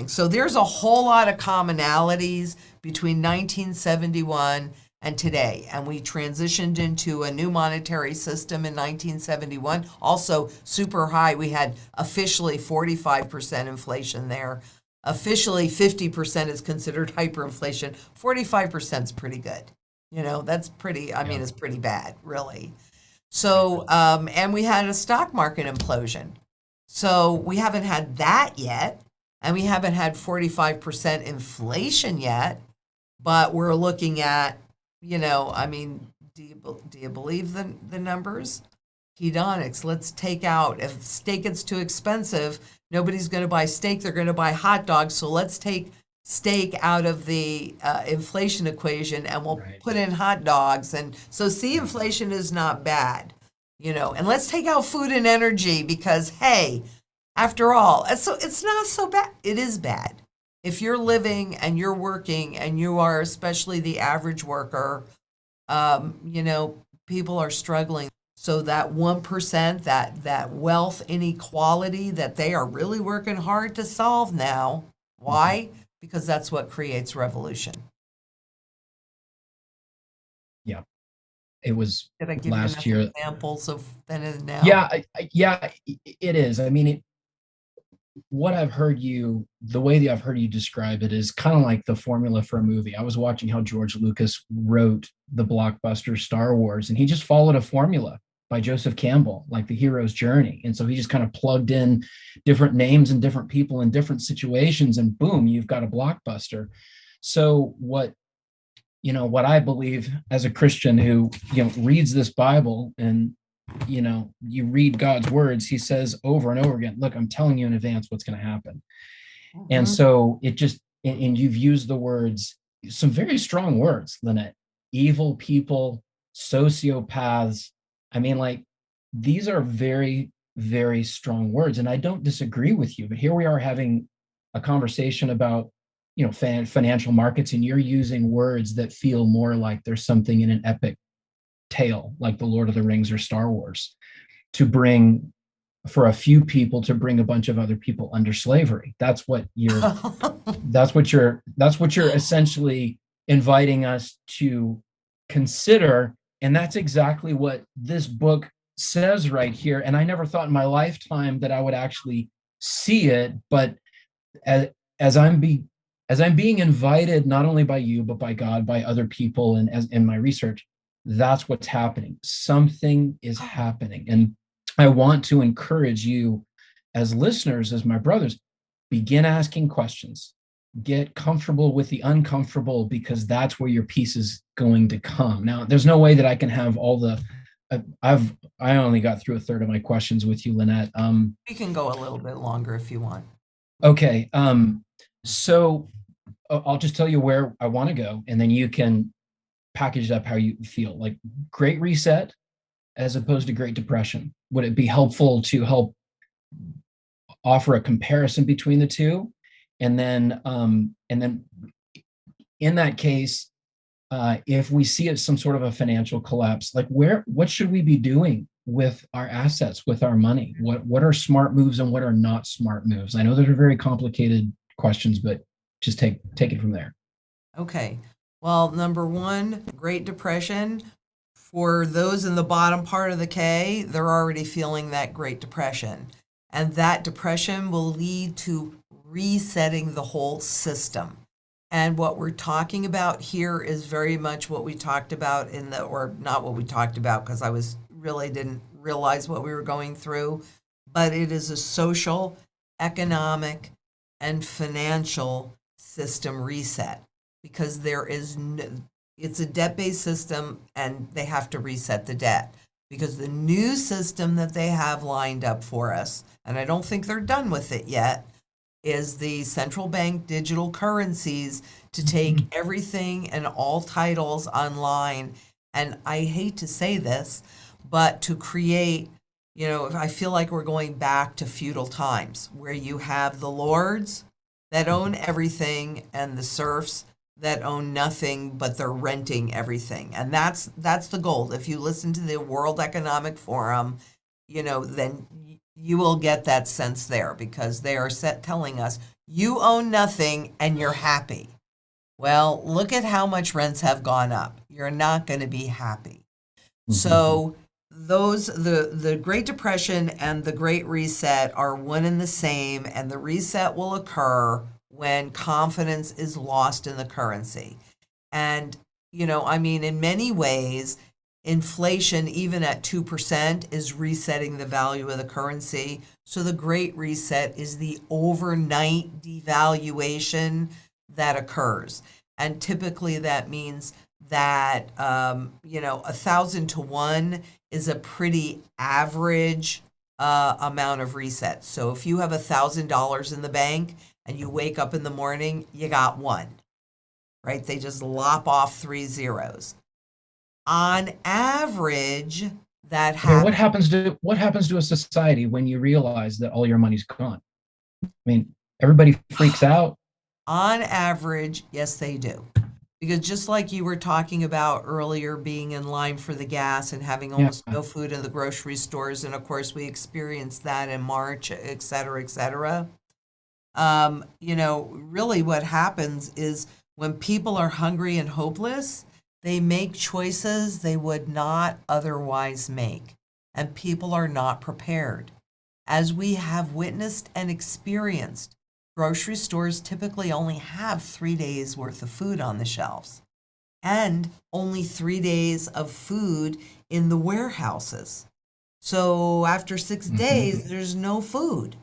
So there's a whole lot of commonalities between 1971 and today. And we transitioned into a new monetary system in 1971. Also, super high. We had officially 45% inflation there. Officially, 50% is considered hyperinflation. 45% is pretty good. That's pretty, I mean, Yeah. it's pretty bad, really. So, and we had a stock market implosion. So we haven't had that yet. And we haven't had 45% inflation yet. But we're looking at, I mean, do you believe the numbers? Hedonics. Let's take out, if steak gets too expensive, nobody's going to buy steak. They're going to buy hot dogs. So let's take steak out of the inflation equation and we'll Right. put in hot dogs. And so, see, inflation is not bad, and let's take out food and energy because, hey, after all, it's not so bad. It is bad. If you're living and you're working and you are especially the average worker, people are struggling. So that 1%, that wealth inequality that they are really working hard to solve now. Why? Because that's what creates revolution. Yeah. It was Did I give you last enough year. examples of then and now? Yeah. Yeah, it is. I mean, the way that I've heard you describe it is kind of like the formula for a movie. I was watching how George Lucas wrote the blockbuster Star Wars, and he just followed a formula by Joseph Campbell, like the hero's journey. And so he just kind of plugged in different names and different people in different situations, and boom, you've got a blockbuster. So what I believe as a Christian who, reads this Bible and you read God's words, he says over and over again, look, I'm telling you in advance what's going to happen. And so and you've used the words, some very strong words, Lynette, evil people, sociopaths. I mean, like, these are very, very strong words. And I don't disagree with you, but here we are having a conversation about, financial markets, and you're using words that feel more like there's something in an epic tale, like the Lord of the Rings or Star Wars, to bring for a few people to bring a bunch of other people under slavery. That's what you're essentially inviting us to consider. And that's exactly what this book says right here. And I never thought in my lifetime that I would actually see it, but as, as I'm being invited, not only by you, but by God, by other people, and as in my research, that's what's happening. Something is happening. And I want to encourage you as listeners, as my brothers, begin asking questions. Get comfortable with the uncomfortable, because that's where your peace is going to come. Now, there's no way that I can have all the I only got through a third of my questions with you, Lynette. We can go a little bit longer if you want. Okay. So I'll just tell you where I want to go, and then you can package it up how you feel. Like Great Reset as opposed to Great Depression. Would it be helpful to help offer a comparison between the two? And then in that case, if we see it some sort of a financial collapse, like what should we be doing with our assets, with our money? What are smart moves and what are not smart moves? I know those are very complicated questions, but just take it from there. Okay. Well, number one, Great Depression, for those in the bottom part of the K, they're already feeling that Great Depression. And that depression will lead to resetting the whole system. And what we're talking about here is very much what we talked about or not what we talked about, because really didn't realize what we were going through, but it is a social, economic, and financial system reset, because it's a debt-based system and they have to reset the debt, because the new system that they have lined up for us, and I don't think they're done with it yet, is the central bank digital currencies to take everything and all titles online. And I hate to say this, but to create, I feel like we're going back to feudal times where you have the lords that own everything and the serfs that own nothing, but they're renting everything. And that's the goal. If you listen to the World Economic Forum, then you will get that sense there, because they are telling us you own nothing and you're happy. Well, look at how much rents have gone up. You're not going to be happy. So the Great Depression and the Great Reset are one and the same, and the reset will occur when confidence is lost in the currency. And, in many ways, inflation, even at 2%, is resetting the value of the currency. So the Great Reset is the overnight devaluation that occurs. And typically that means that, 1,000 to 1 is a pretty average amount of reset. So if you have $1,000 in the bank and you wake up in the morning, you got one, right? They just lop off 3 zeros. On average, that happens. What happens to a society when you realize that all your money's gone? I mean, everybody freaks out. On average, yes, they do. Because just like you were talking about earlier, being in line for the gas and having almost no food in the grocery stores, and of course we experienced that in March, et cetera, et cetera. Really what happens is when people are hungry and hopeless, they make choices they would not otherwise make, and people are not prepared. As we have witnessed and experienced, grocery stores typically only have 3 days worth of food on the shelves, and only 3 days of food in the warehouses. So after 6 days, there's no food.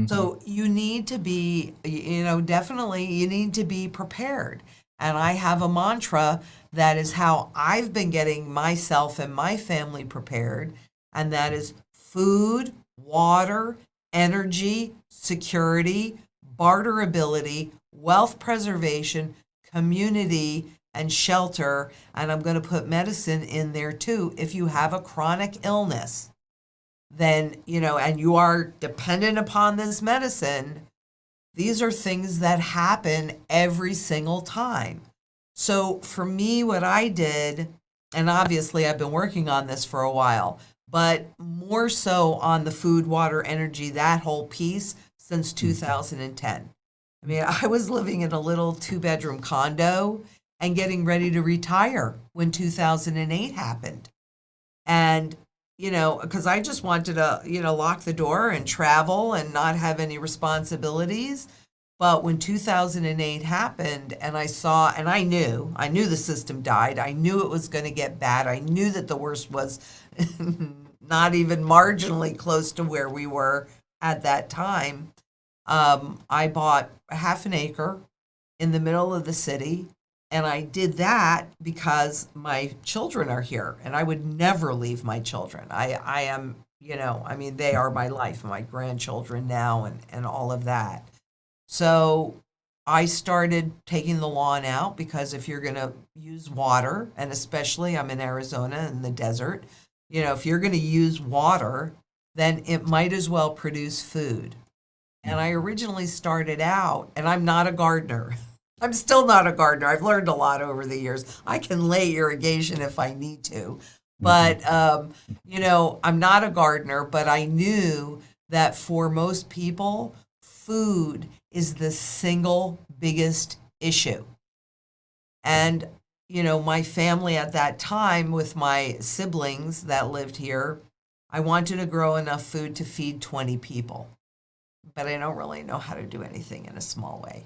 So you need to be, definitely you need to be prepared. And I have a mantra that is how I've been getting myself and my family prepared, and that is food, water, energy, security, barterability, wealth preservation, community, and shelter. And I'm going to put medicine in there too. If you have a chronic illness, then, and you are dependent upon this medicine, these are things that happen every single time. So for me, what I did, and obviously I've been working on this for a while, but more so on the food, water, energy, that whole piece since 2010. I mean, I was living in a little 2-bedroom condo and getting ready to retire when 2008 happened. And, because I just wanted to, lock the door and travel and not have any responsibilities. But when 2008 happened and I knew the system died. I knew it was going to get bad. I knew that the worst was not even marginally close to where we were at that time. I bought a half an acre in the middle of the city, and I did that because my children are here, and I would never leave my children. I am, they are my life, my grandchildren now, and all of that. So I started taking the lawn out, because if you're going to use water, and especially I'm in Arizona in the desert, if you're going to use water, then it might as well produce food. And I originally started out, and I'm not a gardener. I'm still not a gardener. I've learned a lot over the years. I can lay irrigation if I need to. But, I'm not a gardener, but I knew that for most people, food is the single biggest issue. And my family at that time with my siblings that lived here, I wanted to grow enough food to feed 20 people, but I don't really know how to do anything in a small way.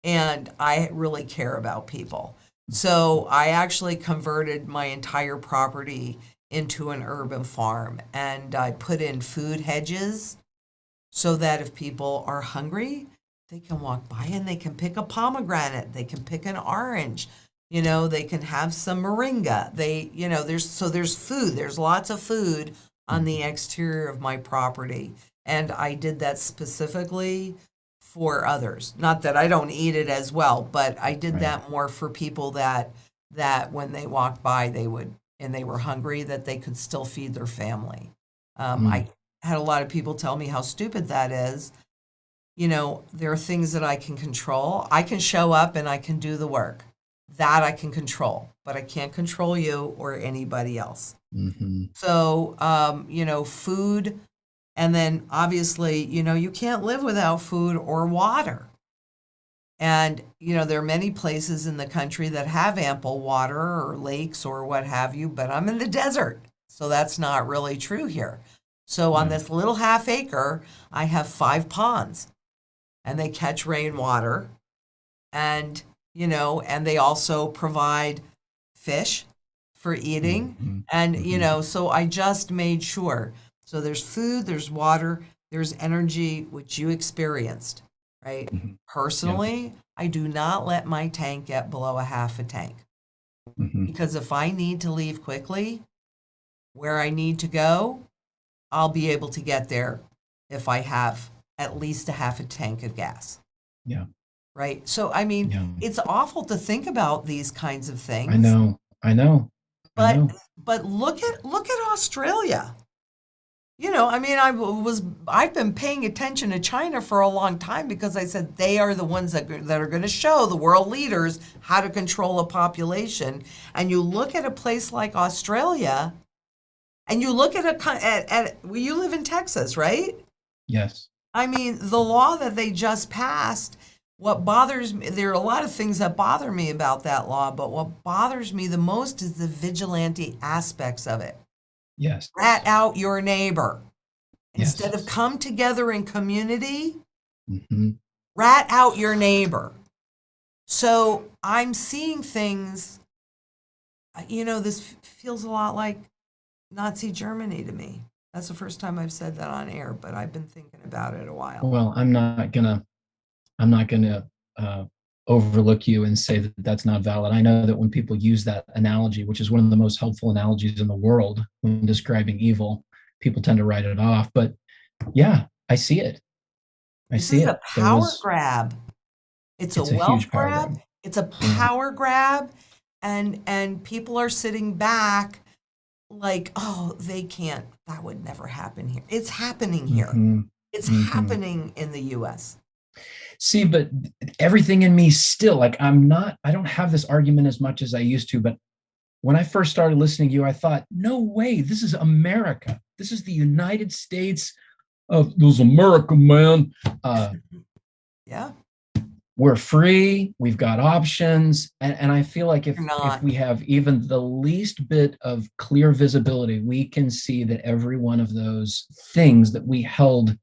And I really care about people. So I actually converted my entire property into an urban farm, and I put in food hedges so that if people are hungry, they can walk by and they can pick a pomegranate, they can pick an orange, they can have some moringa. There's food, there's lots of food on the exterior of my property. And I did that specifically for others. Not that I don't eat it as well, but I did that more for people that when they walked by, they were hungry, that they could still feed their family. I had a lot of people tell me how stupid that is. There are things that I can control. I can show up and I can do the work. That I can control, but I can't control you or anybody else. Mm-hmm. So, food, and then obviously, you can't live without food or water. And, there are many places in the country that have ample water or lakes or what have you, but I'm in the desert. So that's not really true here. So on this little half acre, I have 5 ponds, and they catch rainwater, and, and they also provide fish for eating. And, so I just made sure. So there's food, there's water, there's energy, which you experienced, right? Personally, I do not let my tank get below a half a tank. Because if I need to leave quickly, where I need to go, I'll be able to get there if I have at least a half a tank of gas. Yeah. Right. So, it's awful to think about these kinds of things. I know. But look at Australia. I've been paying attention to China for a long time because I said they are the ones that are going to show the world leaders how to control a population. And you look at a place like Australia, and you look at you live in Texas, right? Yes. The law that they just passed, what bothers me, there are a lot of things that bother me about that law, but what bothers me the most is the vigilante aspects of it. Yes. Rat out your neighbor. Instead of come together in community, rat out your neighbor. So I'm seeing things, this feels a lot like Nazi Germany to me. That's the first time I've said that on air, but I've been thinking about it a while. Well, I'm not gonna overlook you and say that that's not valid. I know that when people use that analogy, which is one of the most helpful analogies in the world when describing evil, people tend to write it off. But yeah, I see it. This is a power grab. It's a wealth grab. It's a power grab, and people are sitting back like, oh, they can't. That would never happen here. It's happening here. It's happening in the U.S. See, but everything in me still, I don't have this argument as much as I used to, but when I first started listening to you, I thought, no way, this is America. This is the United States of this America, man. Yeah. We're free, we've got options. And I feel like if we have even the least bit of clear visibility, we can see that every one of those things that we held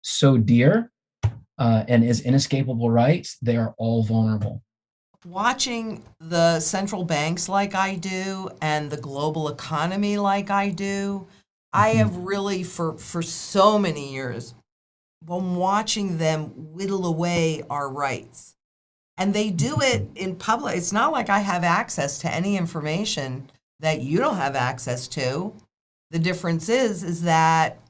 so dear and as inescapable rights, they are all vulnerable. Watching the central banks like I do and the global economy like I do, I have really, for so many years, been watching them whittle away our rights. And they do it in public. It's not like I have access to any information that you don't have access to. The difference is that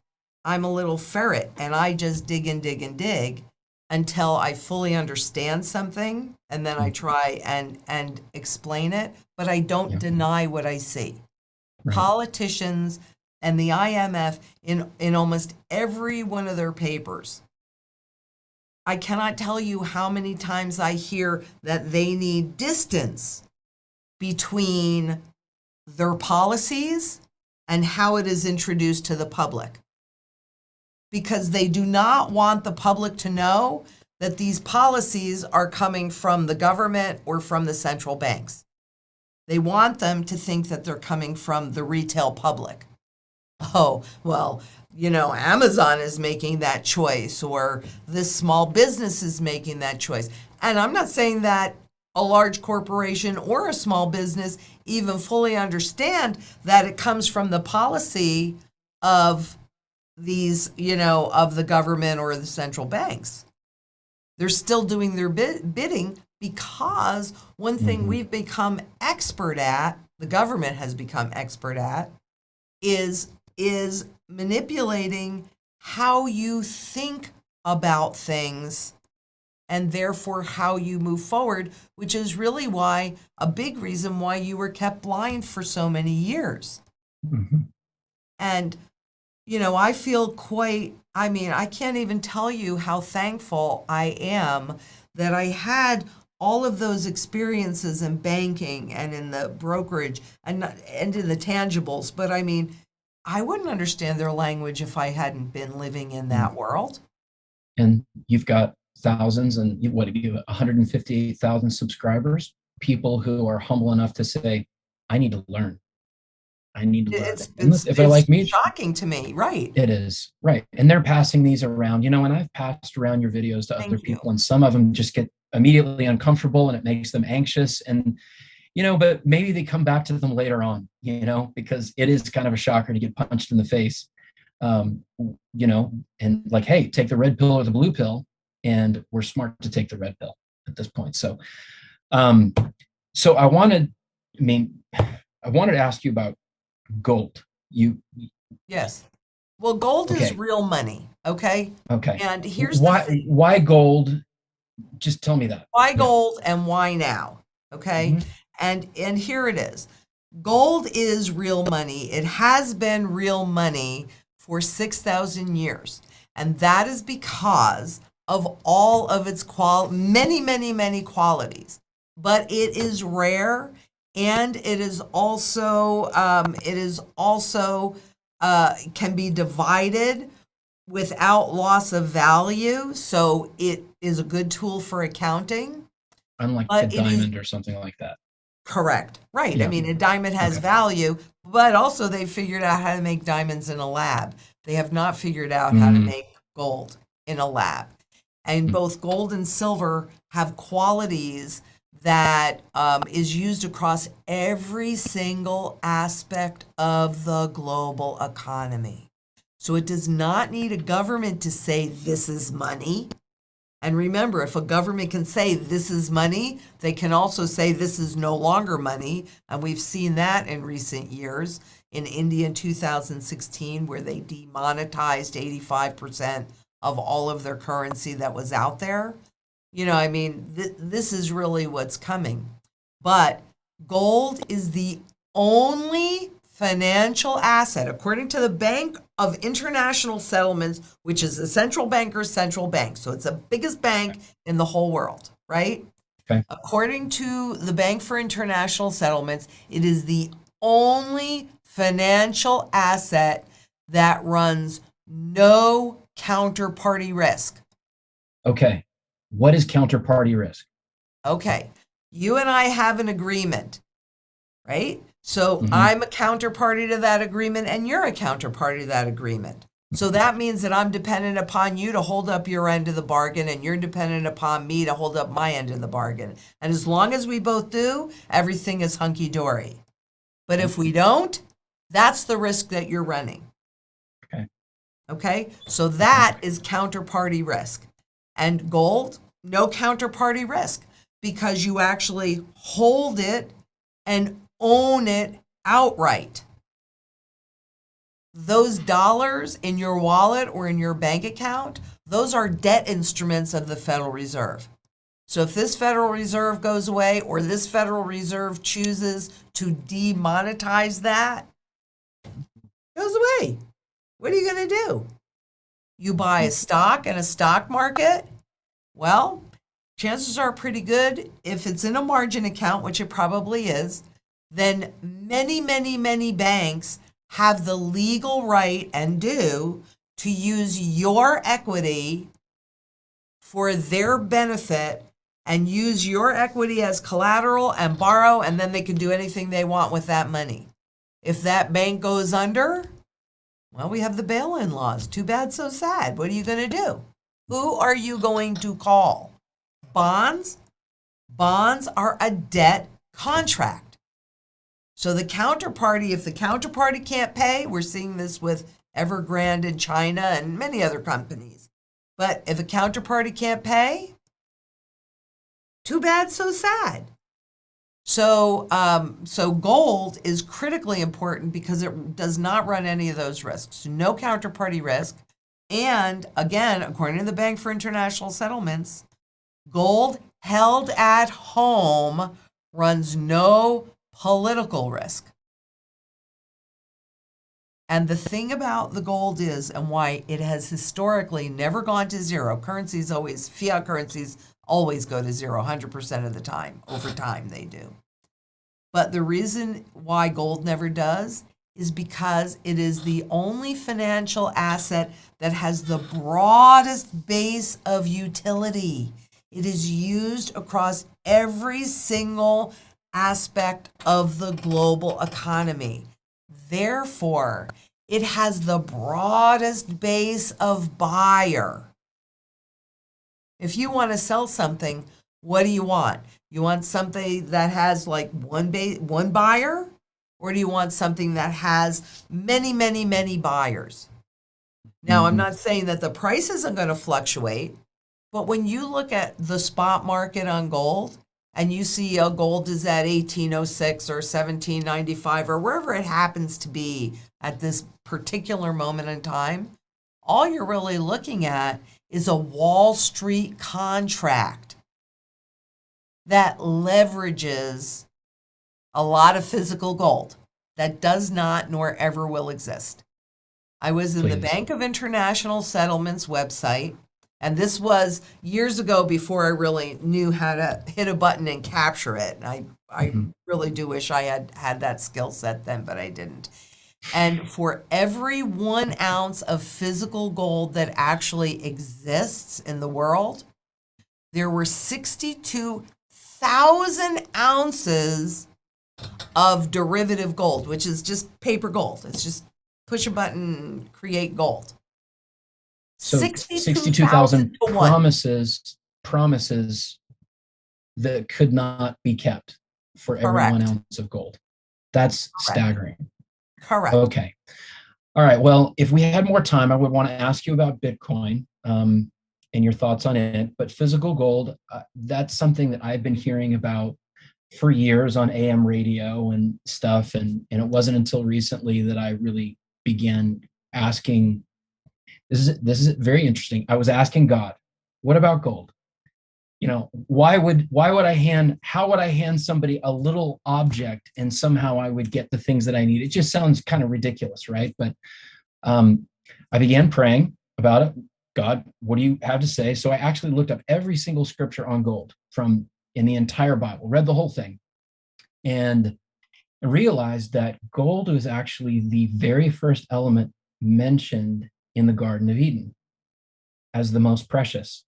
I'm a little ferret and I just dig and dig and dig until I fully understand something, and then I try and explain it, but I don't deny what I see. Right. Politicians and the IMF in almost every one of their papers, I cannot tell you how many times I hear that they need distance between their policies and how it is introduced to the public. Because they do not want the public to know that these policies are coming from the government or from the central banks. They want them to think that they're coming from the retail public. Oh, well, Amazon is making that choice, or this small business is making that choice. And I'm not saying that a large corporation or a small business even fully understand that it comes from the policy of these, of the government or the central banks. They're still doing their bidding, because one thing we've become expert at, the government has become expert at, is manipulating how you think about things, and therefore how you move forward, which is really why, a big reason why you were kept blind for so many years. And, I feel I can't even tell you how thankful I am that I had all of those experiences in banking and in the brokerage and in the tangibles. But I wouldn't understand their language if I hadn't been living in that world. And you've got thousands, and what do you, 158,000 subscribers, people who are humble enough to say, I need to learn. I need to learn. If they're like me, shocking to me, right? It is, right. And they're passing these around, and I've passed around your videos to other people, and some of them just get immediately uncomfortable, and it makes them anxious. And, but maybe they come back to them later on, because it is kind of a shocker to get punched in the face, and like, hey, take the red pill or the blue pill. And we're smart to take the red pill at this point. So, I wanted to ask you about gold. Yes. Well, gold is real money. Okay. Okay. And here's why gold? Just tell me that. Why gold and why now? Okay. And here it is. Gold is real money. It has been real money for 6,000 years. And that is because of all of its many qualities. But it is rare, and it is also can be divided without loss of value. So it is a good tool for accounting. Unlike the diamond or something like that. Correct. Right. Yeah. A diamond has value, but also they figured out how to make diamonds in a lab. They have not figured out how to make gold in a lab. And both gold and silver have qualities that is used across every single aspect of the global economy. So it does not need a government to say this is money. And remember, if a government can say this is money, they can also say this is no longer money. And we've seen that in recent years. In India in 2016, where they demonetized 85% of all of their currency that was out there. This is really what's coming. But gold is the only financial asset, according to the Bank of International Settlements, which is the central banker's central bank. So it's the biggest bank in the whole world, right? Okay. According to the Bank for International Settlements, it is the only financial asset that runs no counterparty risk. Okay. What is counterparty risk? Okay. You and I have an agreement, right? So I'm a counterparty to that agreement, and you're a counterparty to that agreement. So that means that I'm dependent upon you to hold up your end of the bargain, and you're dependent upon me to hold up my end of the bargain. And as long as we both do, everything is hunky-dory. But if we don't, that's the risk that you're running. Okay, so that is counterparty risk. And gold, no counterparty risk, because you actually hold it and own it outright. Those dollars in your wallet or in your bank account, those are debt instruments of the Federal Reserve. So if this Federal Reserve goes away, or this Federal Reserve chooses to demonetize that, it goes away. What are you going to do? You buy a stock in a stock market? Well, chances are pretty good, if it's in a margin account, which it probably is, then many banks have the legal right, and do, to use your equity for their benefit and use your equity as collateral and borrow, and then they can do anything they want with that money. If that bank goes under, well, we have the bail-in laws. Too bad, so sad. What are you going to do? Who are you going to call? Bonds? Bonds are a debt contract. So the counterparty, if the counterparty can't pay, we're seeing this with Evergrande in China and many other companies. But if a counterparty can't pay, too bad, so sad. So gold is critically important because it does not run any of those risks. No counterparty risk. And again, according to the Bank for International Settlements, gold held at home runs no political risk. And the thing about the gold is, and why it has historically never gone to zero, fiat currencies always go to zero 100% of the time. Over time, they do. But the reason why gold never does is because it is the only financial asset that has the broadest base of utility. It is used across every single aspect of the global economy. Therefore, it has the broadest base of buyer. If you want to sell something, what do you want? You want something that has like one buyer? Or do you want something that has many, many, many buyers? Now, I'm not saying that the price isn't going to fluctuate, but when you look at the spot market on gold and you see gold is at 1806 or 1795 or wherever it happens to be at this particular moment in time, all you're really looking at is a Wall Street contract that leverages a lot of physical gold that does not nor ever will exist. I was in the Bank of International Settlements website, and this was years ago before I really knew how to hit a button and capture it. I really do wish I had that skill set then, but I didn't. And for every 1 ounce of physical gold that actually exists in the world, there were 62,000 ounces of derivative gold, which is just paper gold. It's just push a button, create gold. So 62,000 promises that could not be kept for every Correct. 1 ounce of gold. That's staggering. Correct. Okay. All right. Well, if we had more time, I would want to ask you about Bitcoin and your thoughts on it. But physical gold, that's something that I've been hearing about for years on AM radio and stuff. And it wasn't until recently that I really began asking, this is very interesting. I was asking God, what about gold? How would I hand somebody a little object and somehow I would get the things that I need? It just sounds kind of ridiculous, right? But I began praying about it. God, what do you have to say? So I actually looked up every single scripture on gold in the entire Bible, read the whole thing, and realized that gold was actually the very first element mentioned in the Garden of Eden as the most precious.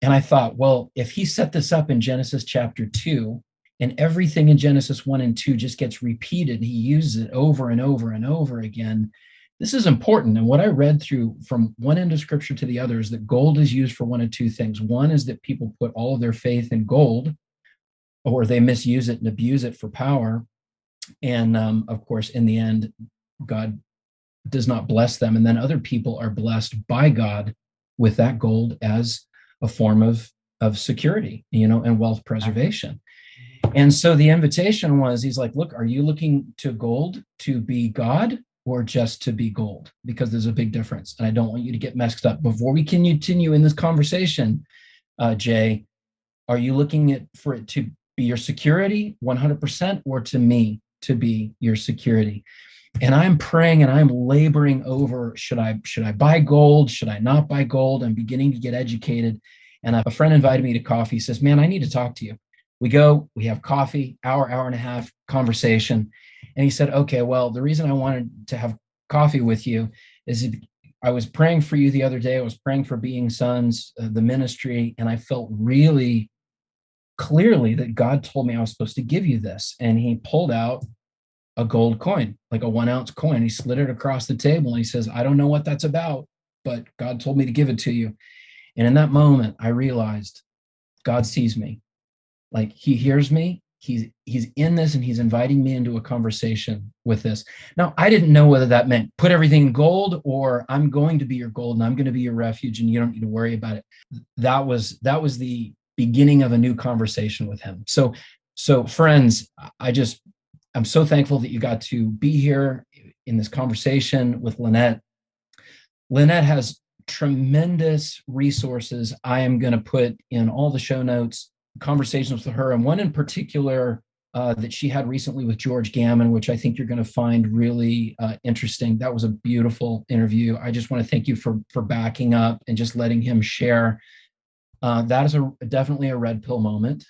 And I thought, well, if he set this up in Genesis chapter 2, and everything in Genesis 1 and 2 just gets repeated, he uses it over and over and over again, this is important. And what I read through from one end of scripture to the other is that gold is used for one of two things. One is that people put all of their faith in gold, or they misuse it and abuse it for power. And of course, in the end, God does not bless them. And then other people are blessed by God with that gold as a form of security, and wealth preservation. And so the invitation was, he's like, look, are you looking to gold to be God or just to be gold? Because there's a big difference. And I don't want you to get messed up. Before we can continue in this conversation, Jay, are you looking for it to be your security 100% or to me to be your security? And I'm praying and I'm laboring over, should I buy gold? Should I not buy gold? I'm beginning to get educated. And a friend invited me to coffee. He says, man, I need to talk to you. We go, we have coffee, hour and a half conversation. And he said, okay, well, the reason I wanted to have coffee with you is I was praying for you the other day. I was praying for Being Sons, the ministry, and I felt really clearly that God told me I was supposed to give you this. And he pulled out a gold coin, like a 1 ounce coin. He slid it across the table and he says, I don't know what that's about, but God told me to give it to you. And in that moment, I realized God sees me. Like he hears me. He's in this and he's inviting me into a conversation with this. Now, I didn't know whether that meant put everything in gold or I'm going to be your gold and I'm going to be your refuge and you don't need to worry about it. That was the beginning of a new conversation with him. So friends, I'm so thankful that you got to be here in this conversation with Lynette. Lynette has tremendous resources. I am going to put in all the show notes, conversations with her, and one in particular that she had recently with George Gammon, which I think you're going to find really interesting. That was a beautiful interview. I just want to thank you for backing up and just letting him share. That is definitely a red pill moment.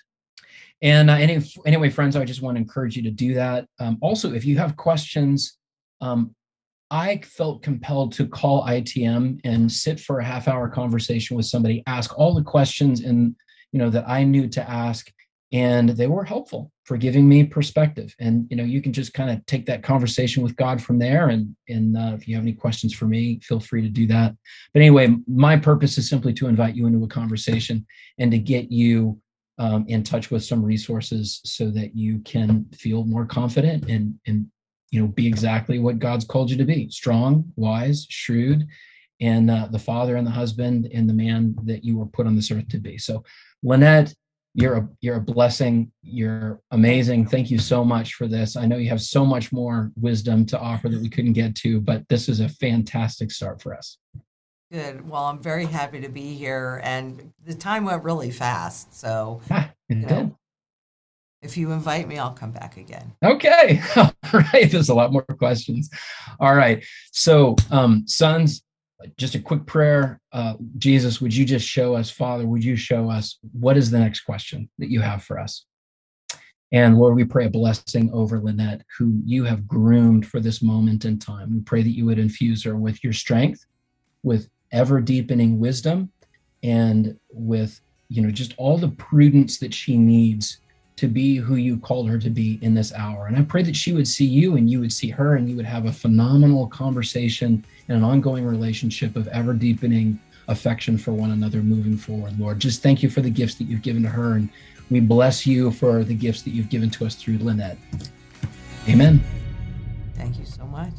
And anyway, friends, I just want to encourage you to do that. Also, if you have questions, I felt compelled to call ITM and sit for a half-hour conversation with somebody, ask all the questions that I knew to ask, and they were helpful for giving me perspective. And you can just kind of take that conversation with God from there. And if you have any questions for me, feel free to do that. But anyway, my purpose is simply to invite you into a conversation and to get you in touch with some resources so that you can feel more confident and be exactly what God's called you to be: strong, wise, shrewd, and the father and the husband and the man that you were put on this earth to be. So, Lynette, you're a blessing. You're amazing. Thank you so much for this. I know you have so much more wisdom to offer that we couldn't get to, but this is a fantastic start for us. Good. Well, I'm very happy to be here, and the time went really fast. So, it did. If you invite me, I'll come back again. Okay. All right. There's a lot more questions. All right. So, sons, just a quick prayer. Jesus, would you just show us, Father, would you show us what is the next question that you have for us? And Lord, we pray a blessing over Lynette, who you have groomed for this moment in time. We pray that you would infuse her with your strength, with ever deepening wisdom, and with, just all the prudence that she needs to be who you called her to be in this hour. And I pray that she would see you and you would see her and you would have a phenomenal conversation and an ongoing relationship of ever deepening affection for one another moving forward. Lord, just thank you for the gifts that you've given to her. And we bless you for the gifts that you've given to us through Lynette. Amen. Thank you so much.